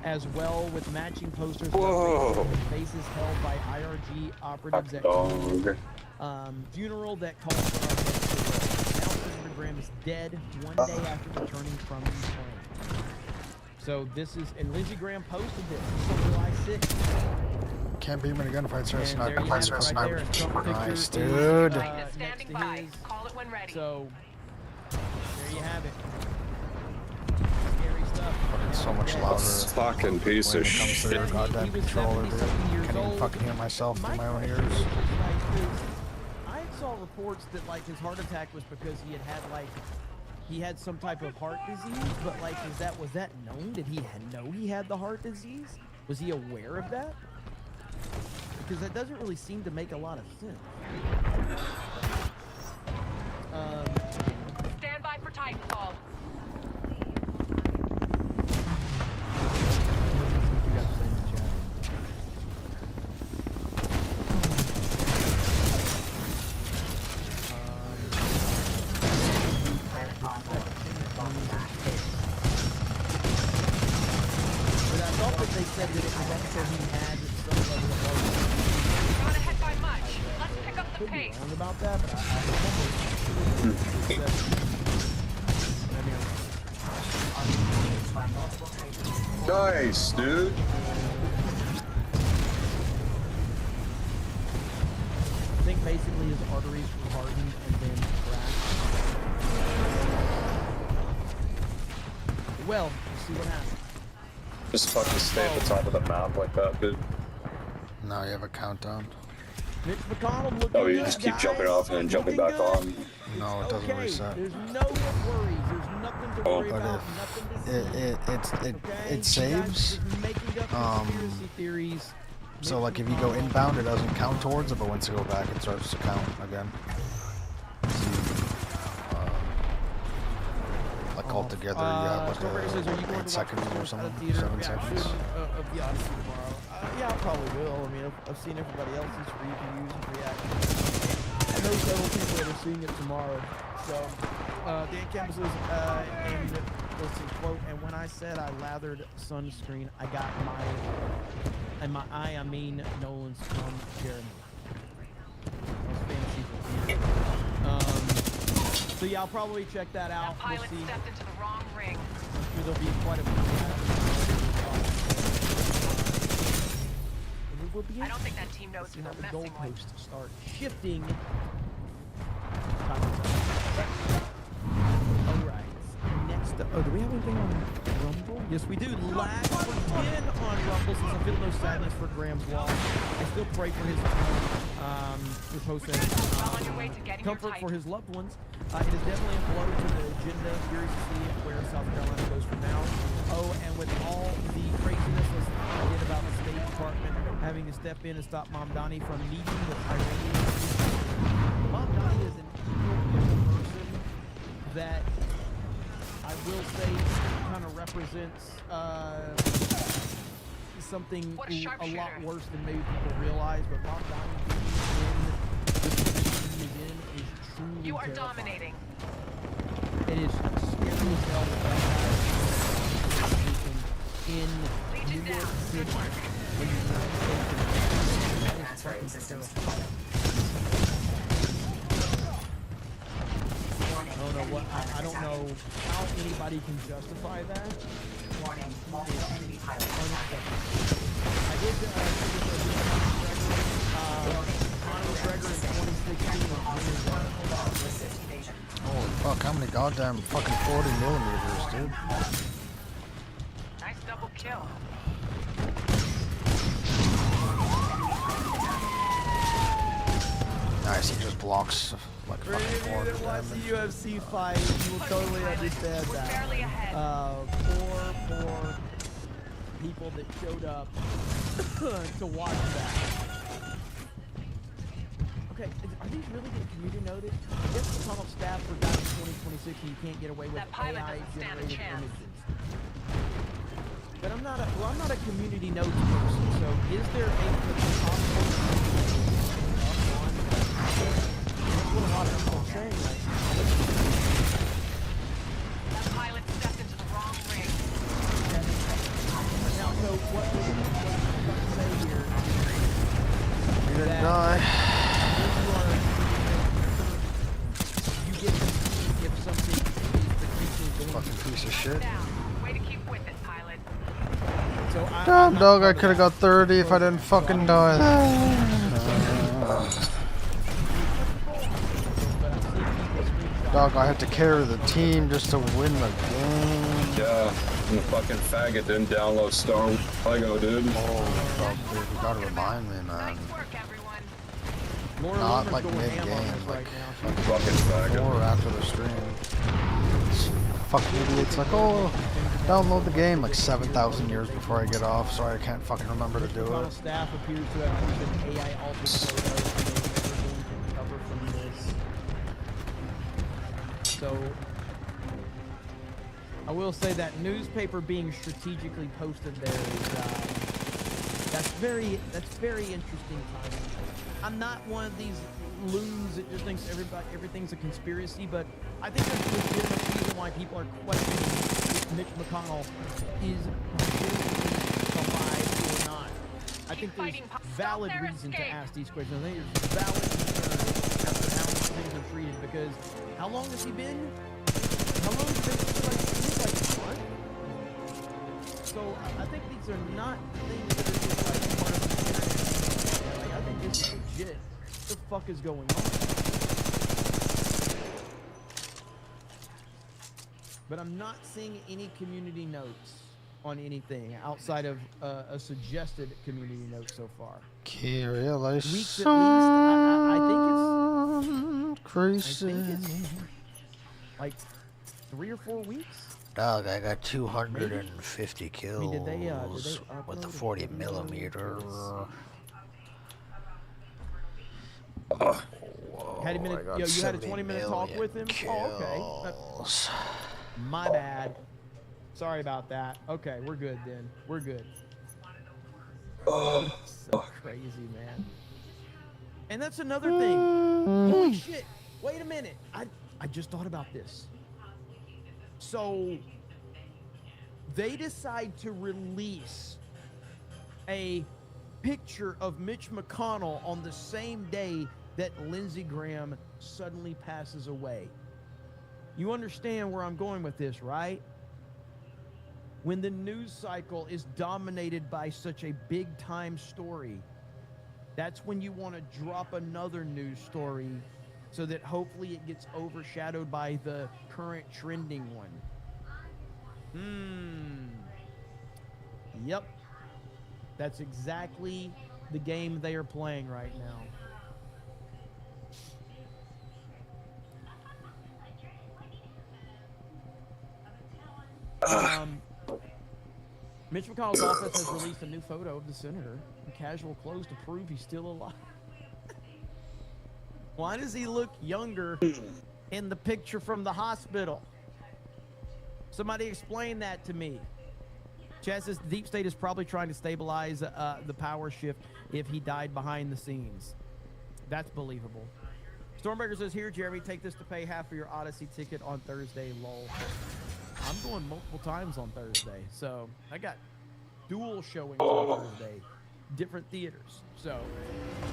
as well, with matching posters of faces held by IRG operatives at funeral that called for our heads to roll. Now President Graham is dead 1 day after returning from Ukraine. So this is, and Lindsey Graham posted this on July 6th. Can't beat him in a gunfight, so it's not Nice, dude. Standing by. Call it when ready. So there you have it. Scary stuff. Fucking so much louder. Fucking piece of shit. Goddamn controller, dude. Can't even fucking hear myself through my own ears. I saw reports that like his heart attack was because he had some type of heart disease, but like was that known? Did he know he had the heart disease? Was he aware of that? Because that doesn't really seem to make a lot of sense. Stand by for Titanfall. But I thought that they said that it was also he had some level of heart disease. Not ahead by much. Let's pick up the Could be pace. wrong about that, but I Nice, dude. I think basically his arteries were hardened and then cracked. Well, we'll see what happens. Just fucking stay at the top of the map like that, dude. Now you have a countdown. Mitch McConnell looking Oh, you good, just keep guys. jumping off and then jumping back on. No, it doesn't Okay, reset. there's no worries. There's nothing to worry But about. Nothing to see. it saves. Theories. So like if you go inbound, it doesn't count towards it, but once you go back, it starts to count again. Like all together, you have like 8 seconds or something, 7 seconds. Yeah, I probably will. I mean, I've seen everybody else's reviews and reactions. I know several people that are seeing it tomorrow. So, Dan Campbell says, and let's see, quote, and when I said I lathered sunscreen, I got my eye, I mean Nolan's from Jeremy. So yeah, I'll probably check that out. That pilot stepped into the wrong ring. I'm sure there'll be quite a few. I don't think that team knows who they're The messing with. goalposts start shifting. Alright. Next up. Oh, do we have anything on Rumble? Yes, we do. Lag again on Rumble since I feel no sadness for Graham's loss. I still pray for his comfort for his loved ones. It is definitely a blow to the agenda. Curious to see where South Carolina goes from now. Oh, and with all the craziness I did about the State Department having to step in and stop Mamdani from meeting with Iranians. Mamdani is an equal person that I will say kind of represents something a lot worse than maybe people realize. But Mamdani being in the position he is in is truly You are terrifying. dominating. It is scary as hell that that guy is in New York City. Oh no, what I don't know how anybody can justify that. Warning, multiple enemy pilots. I did Conor McGregor in 2016. Holy fuck, how many goddamn fucking 40 millimeters, dude? Nice double kill. Nice, he just blocks like For fucking any of you 400 that watch the damage. UFC fight, you will totally understand that. Poor people that showed up to watch that. Okay, are these really getting community noted? I guess the tunnel staff forgot in 2026 and you can't get away with AI-generated images. But I'm not a community notes person, so is there a possible that's what a lot of people are saying right now. That pilot stepped into the wrong ring. Now, so what we're going to say here He didn't die. You get to see if something is the Fucking piece of shit. Way to keep with it, pilot. So Damn dog, I could have got 30 if I didn't fucking die. Dog, I had to carry the team just to win the game. Yeah, and the fucking faggot didn't download Star Lego, dude. Oh, dog, dude, you gotta remind me, man. Not like mid-game, like fucking faggot. Or after the stream. This fucking idiot's like, oh, download the game like 7,000 years before I get off, so I can't fucking remember to do it. Staff appears to have used an AI altered photo and they can cover from this. So I will say that newspaper being strategically posted there is that's very interesting timing. I'm not one of these loons that just thinks everything's a conspiracy, but I think there's a legitimate reason why people are questioning if Mitch McConnell is legitimately alive or not. I think there's valid reason to ask these questions. I think there's valid concern after how these things are treated, because how long has he been? How long has he been? Like a month? So I think these are not things that are just like part of the internet. Like, I think this is legit. What the fuck is going on? But I'm not seeing any community notes on anything outside of a suggested community note so far. Curious. Weeks at least. I think it's crazy. Like 3 or 4 weeks. Dog, I got 250 kills I mean, did they with the 40 millimeter. Had a minute, I got you had a 70 20-minute talk with him? Oh, okay. My bad. Sorry about that. Okay, we're good then. We're good. So crazy, man. And that's another thing. Holy shit. Wait a minute. I just thought about this. So they decide to release a picture of Mitch McConnell on the same day that Lindsey Graham suddenly passes away. You understand where I'm going with this, right? When the news cycle is dominated by such a big-time story, that's when you want to drop another news story so that hopefully it gets overshadowed by the current trending one. Yep. That's exactly the game they are playing right now. Mitch McConnell's office has released a new photo of the senator in casual clothes to prove he's still alive. Why does he look younger in the picture from the hospital? Somebody explain that to me. Chaz says Deep State is probably trying to stabilize the power shift if he died behind the scenes. That's believable. Stormbreaker says, here, Jeremy, take this to pay half of your Odyssey ticket on Thursday, lol. I'm going multiple times on Thursday, so I got dual showings on Thursday, different theaters. So,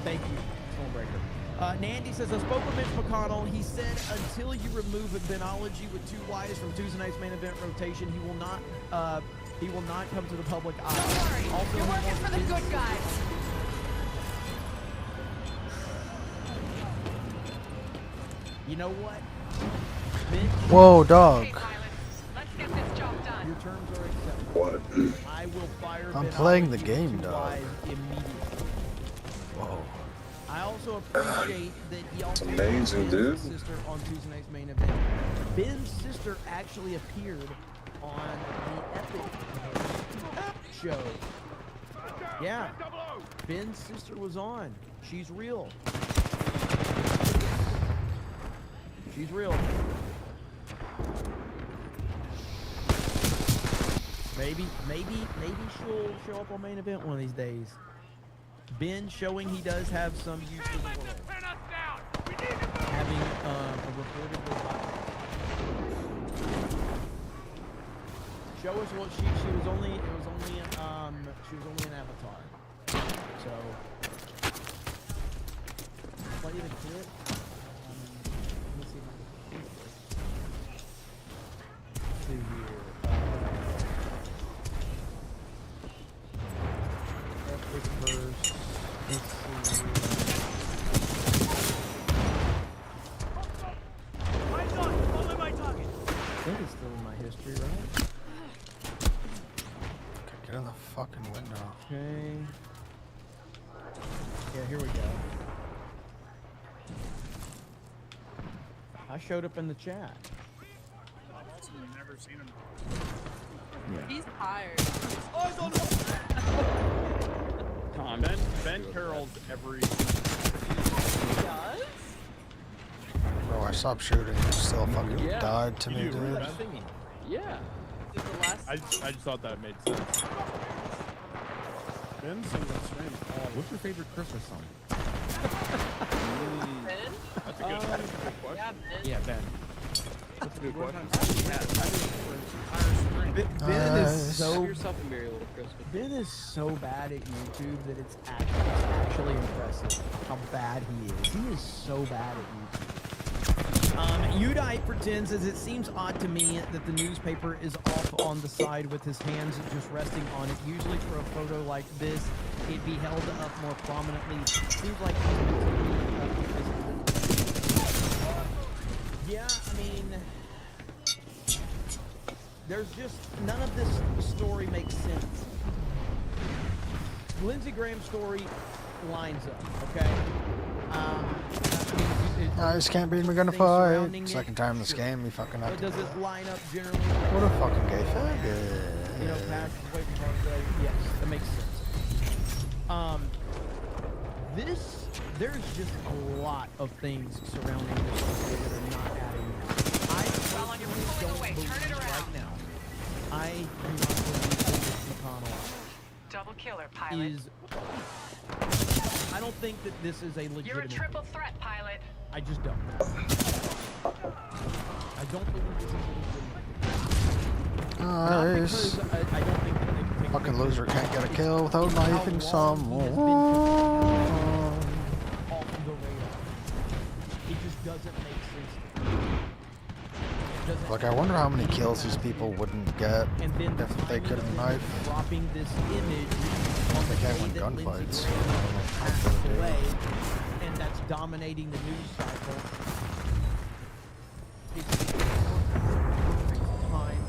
thank you, Stormbreaker. Nandy says, I spoke with Mitch McConnell. He said until you remove a Benology with 2 Ys from Tuesday night's main event rotation, he will not come to the public eye. Don't worry. Also, You're working for the good guys. You know what? Mitch, Whoa, dog. Okay, pilots. Let's get this job done. your terms are accepted. What? I will fire I'm Benology playing the with game, 2 dog. Ys immediately. Whoa. I also appreciate that he also amazing, Ben's dude. sister on Tuesday night's main event. Ben's sister actually appeared on the Epic show. Yeah, Ben's sister was on. She's real. She's real. Maybe she'll show up on main event one of these days. Ben showing he does have some use for the world. Having a reportedly hot. Show us what she was only an avatar. So play the clip. Let me see if I can see here. Epic verse. Let's see. That is still in my history, right? Okay, get in the fucking window. Okay. Yeah, here we go. I showed up in the chat. Never seen him. Yeah. He's tired. Tom, Ben Carroll's every. He does? Bro, I stopped shooting. You still fucking died to me, You dude. were messing? Yeah. Did the last I just thought that made sense. Ben sings that stream. What's your favorite Christmas song? Ben? That's a good question. Yeah, Ben. Yeah, Ben. That's a good question. Ben is so Have yourself a merry little Christmas. Ben is so bad at YouTube that it's actually impressive how bad he is. He is so bad at YouTube. Udite pretends as it seems odd to me that the newspaper is off on the side with his hands just resting on it. Usually for a photo like this, it'd be held up more prominently. Seems like he's meant to be yeah, I mean, there's just none of this story makes sense. Lindsey Graham's story lines up, okay? Guys can't beat me, gonna fight. Second time in this game, you fucking have But to. does it line up generally? What a fucking gay faggot. You know, past away from home, yes, that makes sense. There's just a lot of things surrounding this story that are not adding up. I Well, on your pulling away. Turn it around. right now. I do not believe that McConnell Double killer, pilot. is. I don't think that this is a legitimate. You're a triple threat, pilot. I just don't. I don't believe this is a legitimate. Not Nice. because I don't think that they can take Fucking loser can't get a kill because without how knifing long he has been someone. off the radar. It just doesn't make sense to me. It doesn't- Like, I wonder how many kills these people wouldn't get And then the if they timing couldn't of them knife. dropping this image on the They can't day win that Lindsey gunfights. Graham I don't know how passed they do. away, and that's dominating the news cycle. It's time.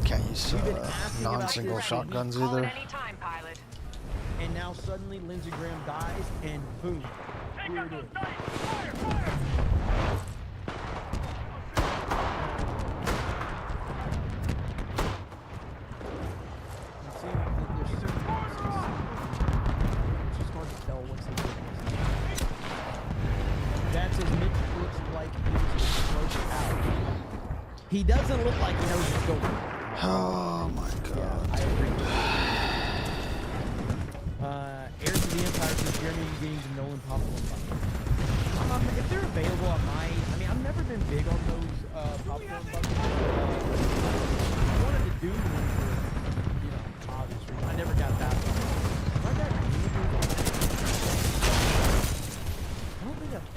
Can't use We've been asking about non-single this shotguns Call it either. any time, pilot. And now suddenly Lindsey Graham dies, and boom, here it is. You see that there's certain differences. It's just hard to tell what's the difference. That says Mitch looks like he was stroked out. He doesn't look like he knows what's going on. Oh my god. I agree. Heirs of the Empire says Jeremy Beginnings and Nolan Popcorn Buckets. If they're available, I mean, I've never been big on those popcorn buckets. I wanted to do one for, you know, obvious reasons. I never got that one. I don't think I've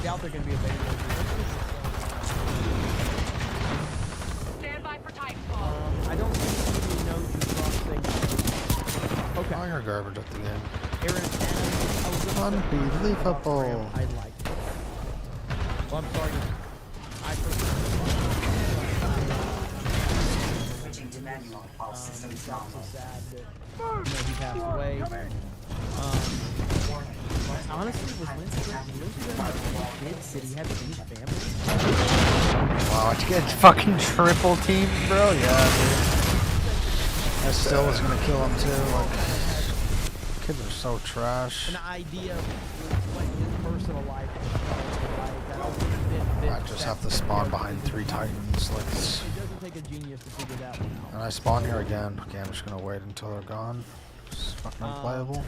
doubt they're going to be available. Stand by for Titanfall. I don't think you know your thing. Okay. Oh, you're garbage at the end. Aaron, Unbelievable. I like it. Well, I'm sorry. I personally Switching to manual. All systems so normal. sad that he passed away. Honestly, was Lindsey Graham kids? Did he have any family? Wow, to get fucking triple team, bro? Yeah, dude. I still was gonna kill him too. Like, kids are so trash. An idea of like his personal life. I just have to spawn behind 3 Titans. Like, It doesn't take a genius to figure that one out. and I spawn here again. Okay, I'm just gonna wait until they're gone. It's fucking unplayable.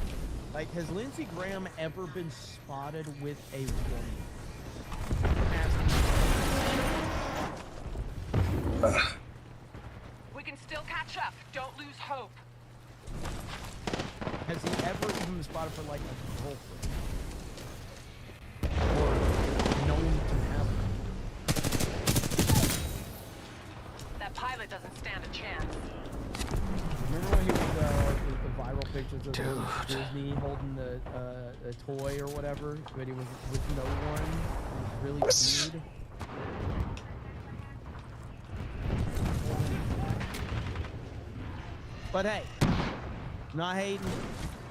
Like, has Lindsey Graham ever been spotted with a woman? We can still catch up. Don't lose hope. Has he ever even been spotted for like a girlfriend? Or known to have one? That pilot doesn't stand a chance. Remember when he was the viral pictures of Disney holding the toy or whatever, but he was with no one? It was really weird. But hey, not hating.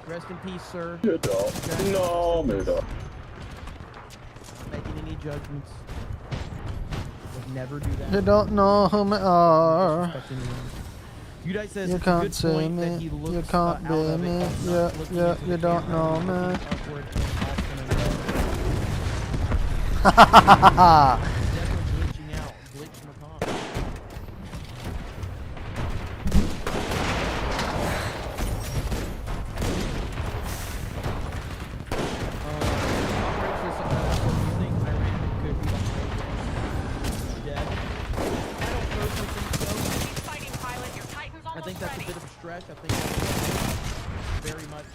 Rest in peace, sir. You don't. No, me don't. Not making any judgments. Would never do that. You don't know who we are. Disrespect anyone. You guys says You it's a can't good see point me. that he looks You can't out be of me. it, not Yeah, looking yeah. into You the don't camera, know looking me. upward and often and definitely glitching out, glitching upon. I think that's a bit of a stretch. I think that's very much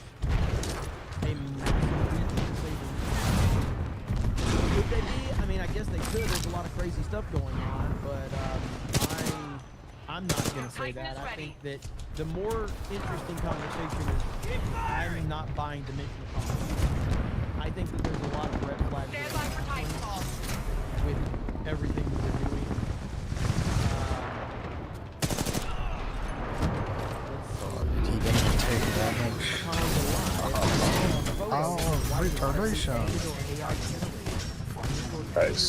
a massive leap to say the least. Could they be? I mean, I guess they could. There's a lot of crazy stuff going on, but I'm not going to say that. I think that the more interesting conversation is I'm not buying dimensional conflict. I think that there's a lot of red flags with everything that they're doing. He didn't even take damage. Oh, retardation. Nice.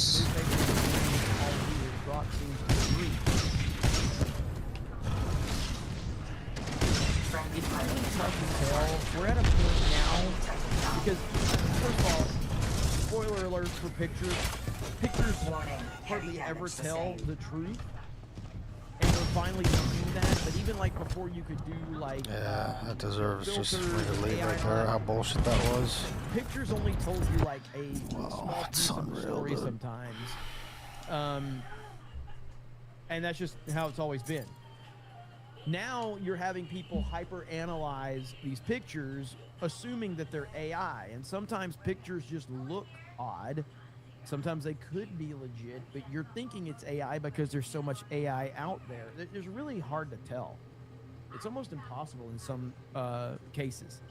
We're at a point now because, first of all, spoiler alerts for pictures. Pictures hardly ever tell the truth. And we're finally doing that, but even like before you could do like That deserves just filters, me to leave right AI there. How bullshit that was. Pictures only told you like a small piece of the story dude. sometimes. And that's just how it's always been. Now you're having people hyper analyze these pictures, assuming that they're AI, and sometimes pictures just look odd. Sometimes they could be legit, but you're thinking it's AI because there's so much AI out there. It's really hard to tell. It's almost impossible in some cases.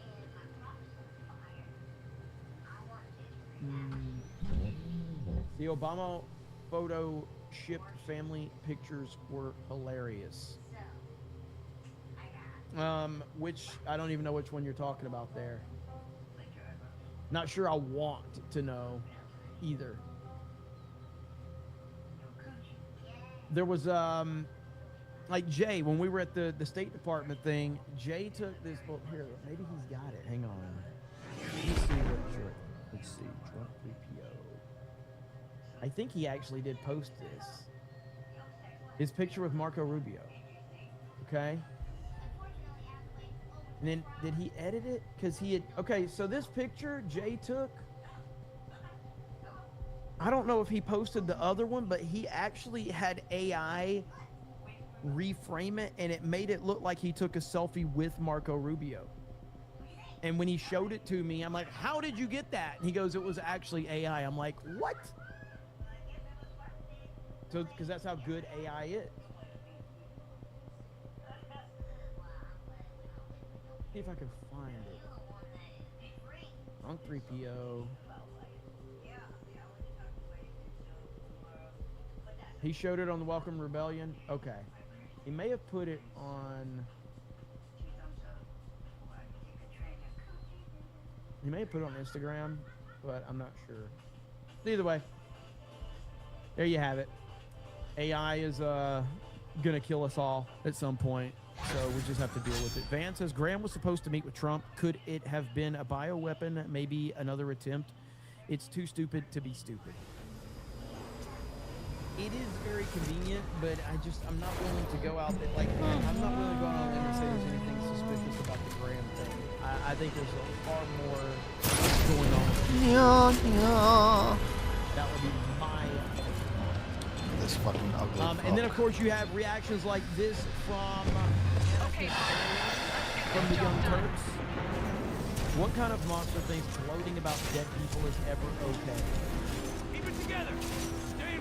The Obama photo shipped family pictures were hilarious. Which, I don't even know which one you're talking about there. Not sure I want to know either. There was, like Jay, when we were at the State Department thing, Jay took this, well, here, maybe he's got it. Hang on. Let's see, Trump 3PO. I think he actually did post this. His picture with Marco Rubio. Okay? And then, did he edit it? Because he had, okay, so this picture Jay took, I don't know if he posted the other one, but he actually had AI reframe it, and it made it look like he took a selfie with Marco Rubio. And when he showed it to me, I'm like, how did you get that? And he goes, it was actually AI. I'm like, what? So, because that's how good AI is. See if I can find it. On 3PO. He showed it on the Welcome Rebellion. Okay. He may have put it on. He may have put it on Instagram, but I'm not sure. Either way, there you have it. AI is gonna kill us all at some point, so we just have to deal with it. Van says Graham was supposed to meet with Trump. Could it have been a bioweapon? Maybe another attempt. It's too stupid to be stupid. It is very convenient, but I'm not willing to go out there. Like, I'm not willing to go out there and say there's anything suspicious about the Graham thing. I think there's far more going on. Yeah. That would be my opinion. This fucking ugly. And then, of course, you have reactions like this from the Young Turks. What kind of monster thinks gloating about dead people is ever okay? Keep it together.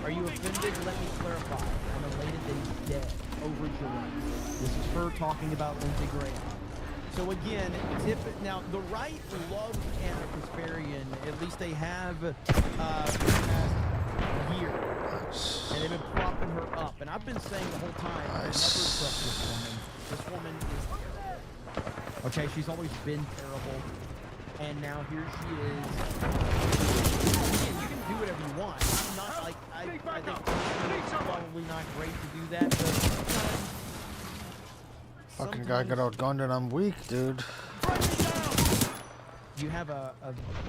Are you offended? Let me clarify. I'm elated that he's dead. Overjoyed. This is her talking about Lindsey Graham. So again, now the right loves Anna Kasparian. At least they have for the past year, and they've been propping her up. And I've been saying the whole time, I never trust this woman. This woman is okay. She's always been terrible, and now here she is. Again, you can do whatever you want. I'm not like I think it's probably not great to do that, but. Fucking guy got outgunned and I'm weak, dude. You have a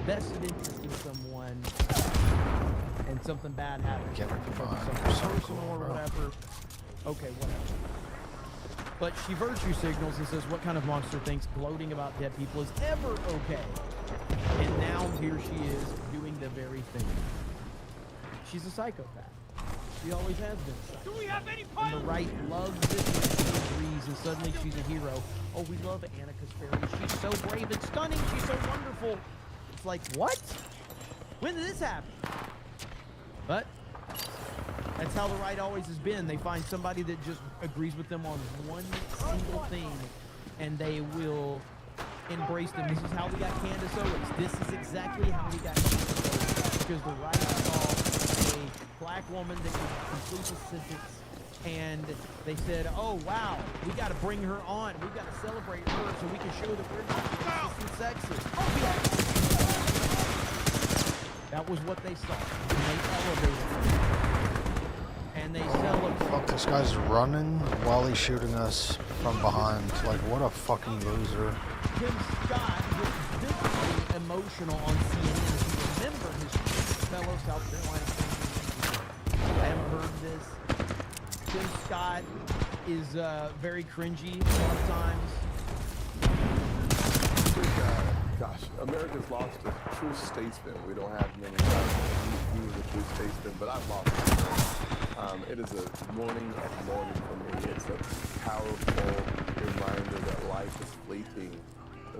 vested interest in someone, and something bad happens. Get her Something personal or whatever. Okay, whatever. But she virtue signals and says, what kind of monster thinks gloating about dead people is ever okay? And now here she is doing the very thing. She's a psychopath. She always has been. Do we have any And the right loves it when she agrees, and suddenly she's a hero. Oh, we love Anna Kasparian. She's so brave and stunning. She's so wonderful. It's like, what? When did this happen? But that's how the right always has been. They find somebody that just agrees with them on one single thing, and they will embrace them. This is how we got Candace Owens. This is exactly how we got Candace Owens. Because the right saw a black woman that could complete the sentence, and they said, oh wow, we got to bring her on. We got to celebrate her so we can show that we're not racist and sexist. That was what they saw. And they elevated her. And they celebrated. Fuck, this guy's running while he's shooting us from behind. Like, what a fucking loser. Tim Scott was visibly emotional on CNN. If you remember his fellow South Carolina fans, I haven't heard this. Tim Scott is very cringy a lot of times. Gosh, America's lost a true statesman. We don't have many guys. He was a true statesman, but I've lost him. It is a morning for me. It's a powerful reminder that life is fleeting,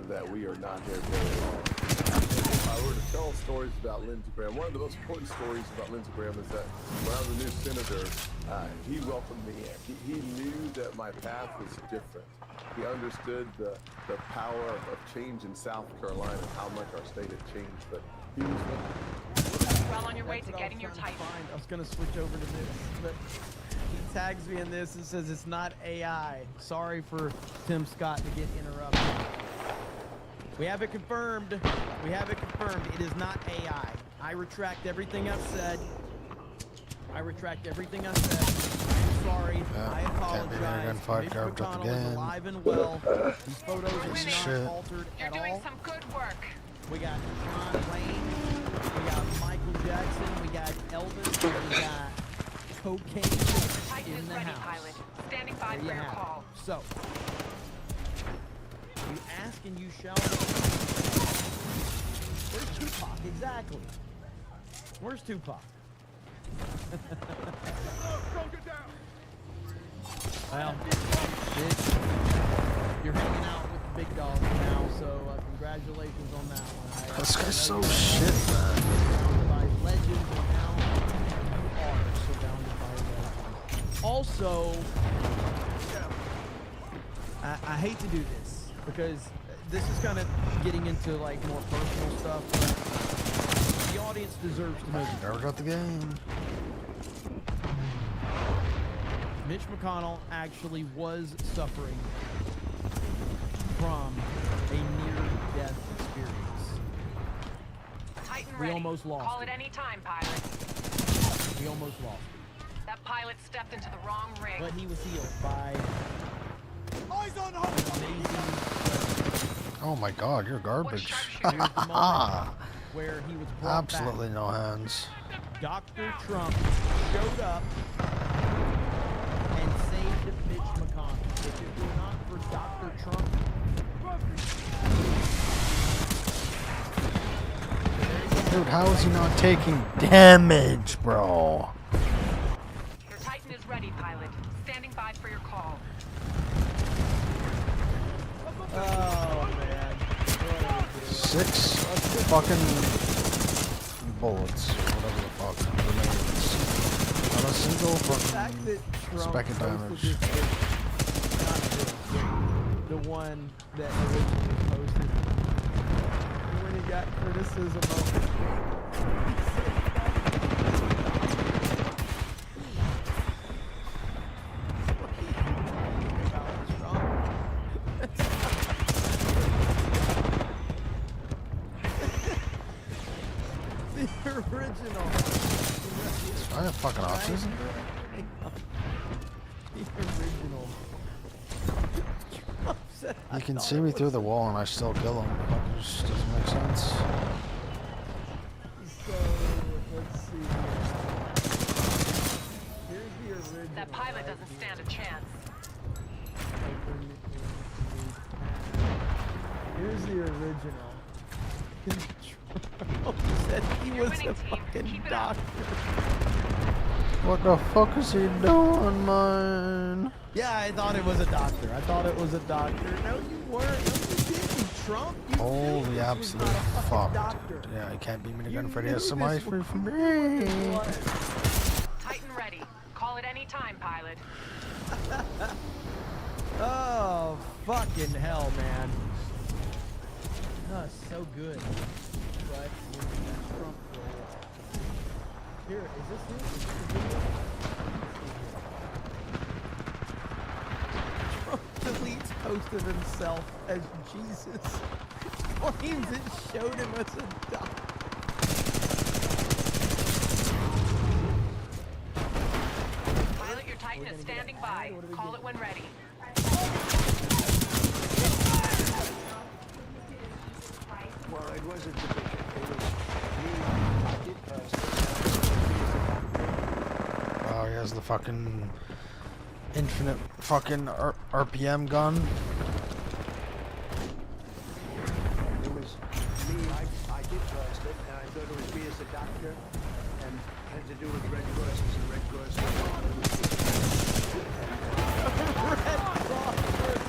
that we are not here very long. If I were to tell stories about Lindsey Graham, one of the most important stories about Lindsey Graham is that when I was a new senator, he welcomed me in. He knew that my path was different. He understood the power of change in South Carolina and how much our state had changed, but he was Well on your way to getting your Titan. I was going to switch over to this, but he tags me in this and says it's not AI. Sorry for Tim Scott to get interrupted. We have it confirmed. We have it confirmed. It is not AI. I retract everything I've said. I retract everything I said. I'm sorry. I apologize. Mitch McConnell is alive and well. These photos are not altered at all. You're doing some good work. We got John Wayne. We got Michael Jackson. We got Elvis. We got cocaine Titan in is the ready, house. pilot. Standing by There for you your have it. call. So, you ask and you shall receive. Where's Tupac? Exactly. Where's Tupac? Well, bitch, you're hanging out with the big dog in the house. So congratulations on that one. This guy's so shit, man. Surrounded by legends, and now you are surrounded by legends. Also, I hate to do this because this is kind of getting into like more personal stuff, but the audience deserves to know. Never got the game. Mitch McConnell actually was suffering from a near-death experience. Titan We ready. almost lost Call it. it any time, pilot. We almost lost That pilot stepped into the wrong ring. it. But he was healed by Eyes on home. an amazing Oh my god, you're garbage. Here's the moment where he was brought Absolutely back. no hands. Dr. Trump showed up and saved Mitch McConnell. If it were not for Dr. Trump, Dude, how is he not taking damage, bro? Your Titan is ready, pilot. Standing by for your call. oh man. 6 fucking bullets, whatever the fuck, grenades. Not a single The fact fucking that Trump speck of posted damage. this video, not this, but the one that originally posted, when he got criticism of it. The original. I have fucking autism. The original. Trump said, You can see me through the wall and I still kill him. That just doesn't make sense. So, let's see here. Here's the original. That pilot doesn't stand a chance. Here's the original. Trump said he was a fucking doctor. What the fuck is he doing, man? Yeah, I thought it was a doctor. I thought it was a doctor. No, you weren't. No, you didn't, Trump. You knew Holy this was absolute not a fucking fuck. doctor. Dude. Yeah, you can't beat me You again for the knew this SMI was for me. Titan ready. Call it any time, pilot. Oh, fucking hell, man. Oh, so good. Right? Trump roll. Here, is this it? Is this the video? Trump deletes post of himself as Jesus. Claims it showed him as a doctor. Pilot, your Titan is standing by. Call it when ready. Well, it wasn't the bishop. It was me. I did pass it. Oh, he has the fucking infinite fucking RPM gun. It was me. I did trust it, and I thought it was me as a doctor, and had to do with Red Crosses and Red Crosses.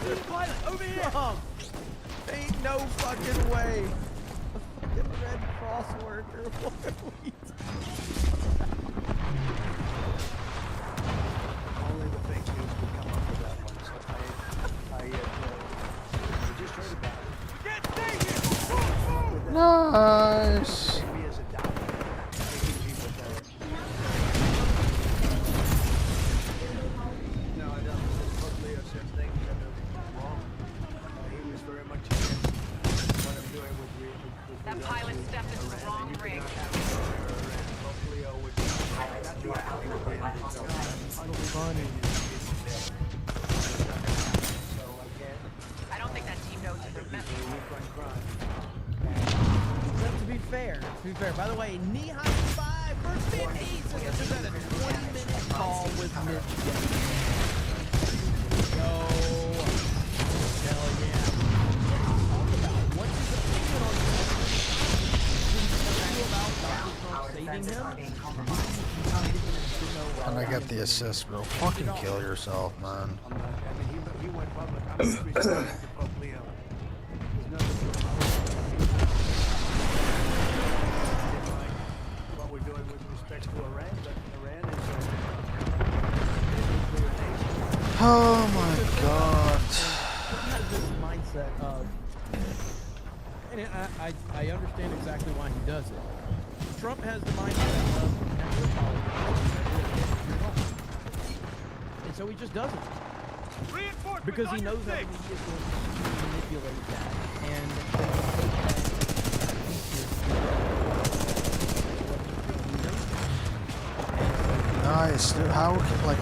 Red Cross. Over here. Ain't no fucking way. A fucking Red Cross worker. What are we Only the fake news could come up with that one, so I just heard about it. Get naked! Nice. Me as a doctor, making people better. No, I don't. Hopefully, I said things that are wrong. He was very much against what I'm doing with That pilot stepped into the wrong ring. hopefully, I would not do funny? I don't think that team knows that they're messing. To be fair, by the way, knee-high 5 for 50. So this is at a 20-minute call with Mitch. Yo, hell yeah. Talk about what's his opinion on this? About Dr. Trump saving him? And I get the assist, bro. Fucking kill yourself, man. he went public. I'm respecting to Pope Leo. There's nothing And I understand exactly why he does it. Trump has the mindset of have to apologize. You're wrong. And so he just does it. Because he knows that he is going to manipulate that. And Nice, dude. How can, like,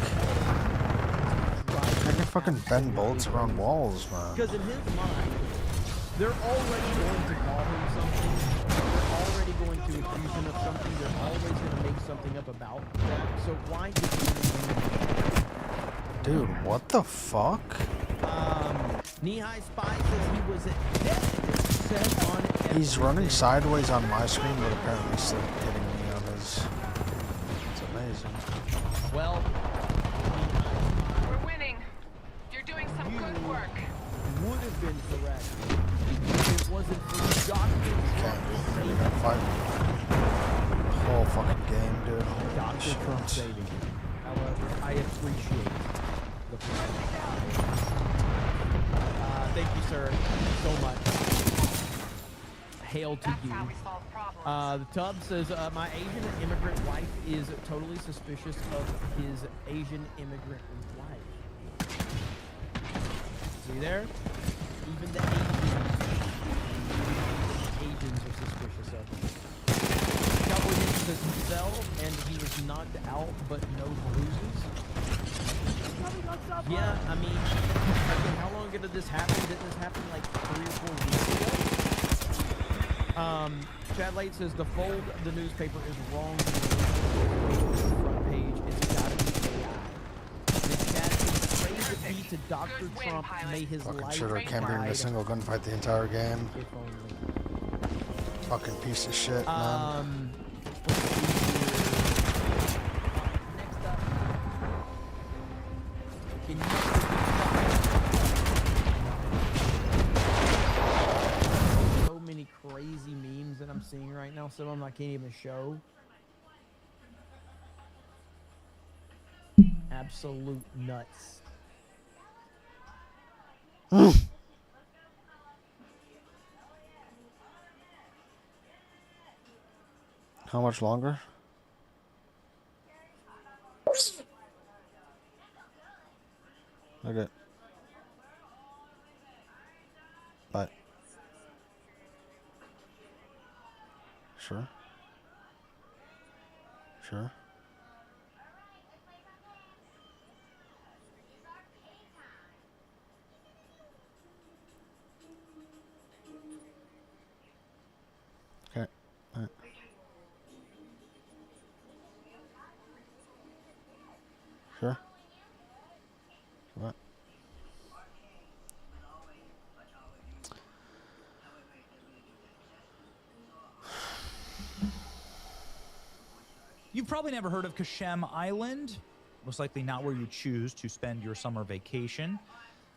I can fucking bend bolts around walls, man. Because in his mind, they're already going to call him something. They're already going to accuse him of something. They're always going to make something up about that. So why did he? Dude, what the fuck? Knee-high Spy says he was dead set on everything. He's running sideways on my screen, but apparently he's still hitting me on his. It's amazing. Well, we're winning. You're doing some good work. Would have been correct if it wasn't for Dr. Can't be really gonna fight the whole fucking game, dude. Holy Dr. shit. Trump saving him. However, I appreciate the thank you, sir, so much. Hail to you. The Tub says, my Asian immigrant wife is totally suspicious of his Asian immigrant wife. See there? Even the Asians are suspicious of him. Cowboy Ninja says he fell and he was knocked out, but no bruises. Yeah, I mean, again, how long ago did this happen? Didn't this happen like 3 or 4 weeks ago? Chad Late says the fold of the newspaper is wrong. The front page, it's gotta be AI. The chat is praise it be to Dr. Trump. May his Fucking life shooter can't be in a single gunfight the entire game. Fucking piece of shit, man. Let's see here. Next up. Can you so many crazy memes that I'm seeing right now. Some of them I can't even show. Absolute nuts. How much longer? Okay. Bye. Sure. Sure. Okay. All right. Sure. What? You've probably never heard of Kashem Island. Most likely not where you choose to spend your summer vacation.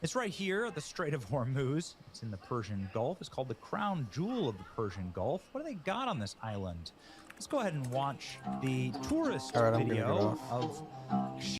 It's right here at the Strait of Hormuz. It's in the Persian Gulf. It's called the crown jewel of the Persian Gulf. What do they got on this island? Let's go ahead and watch the tourist All right, I'm gonna get video off. of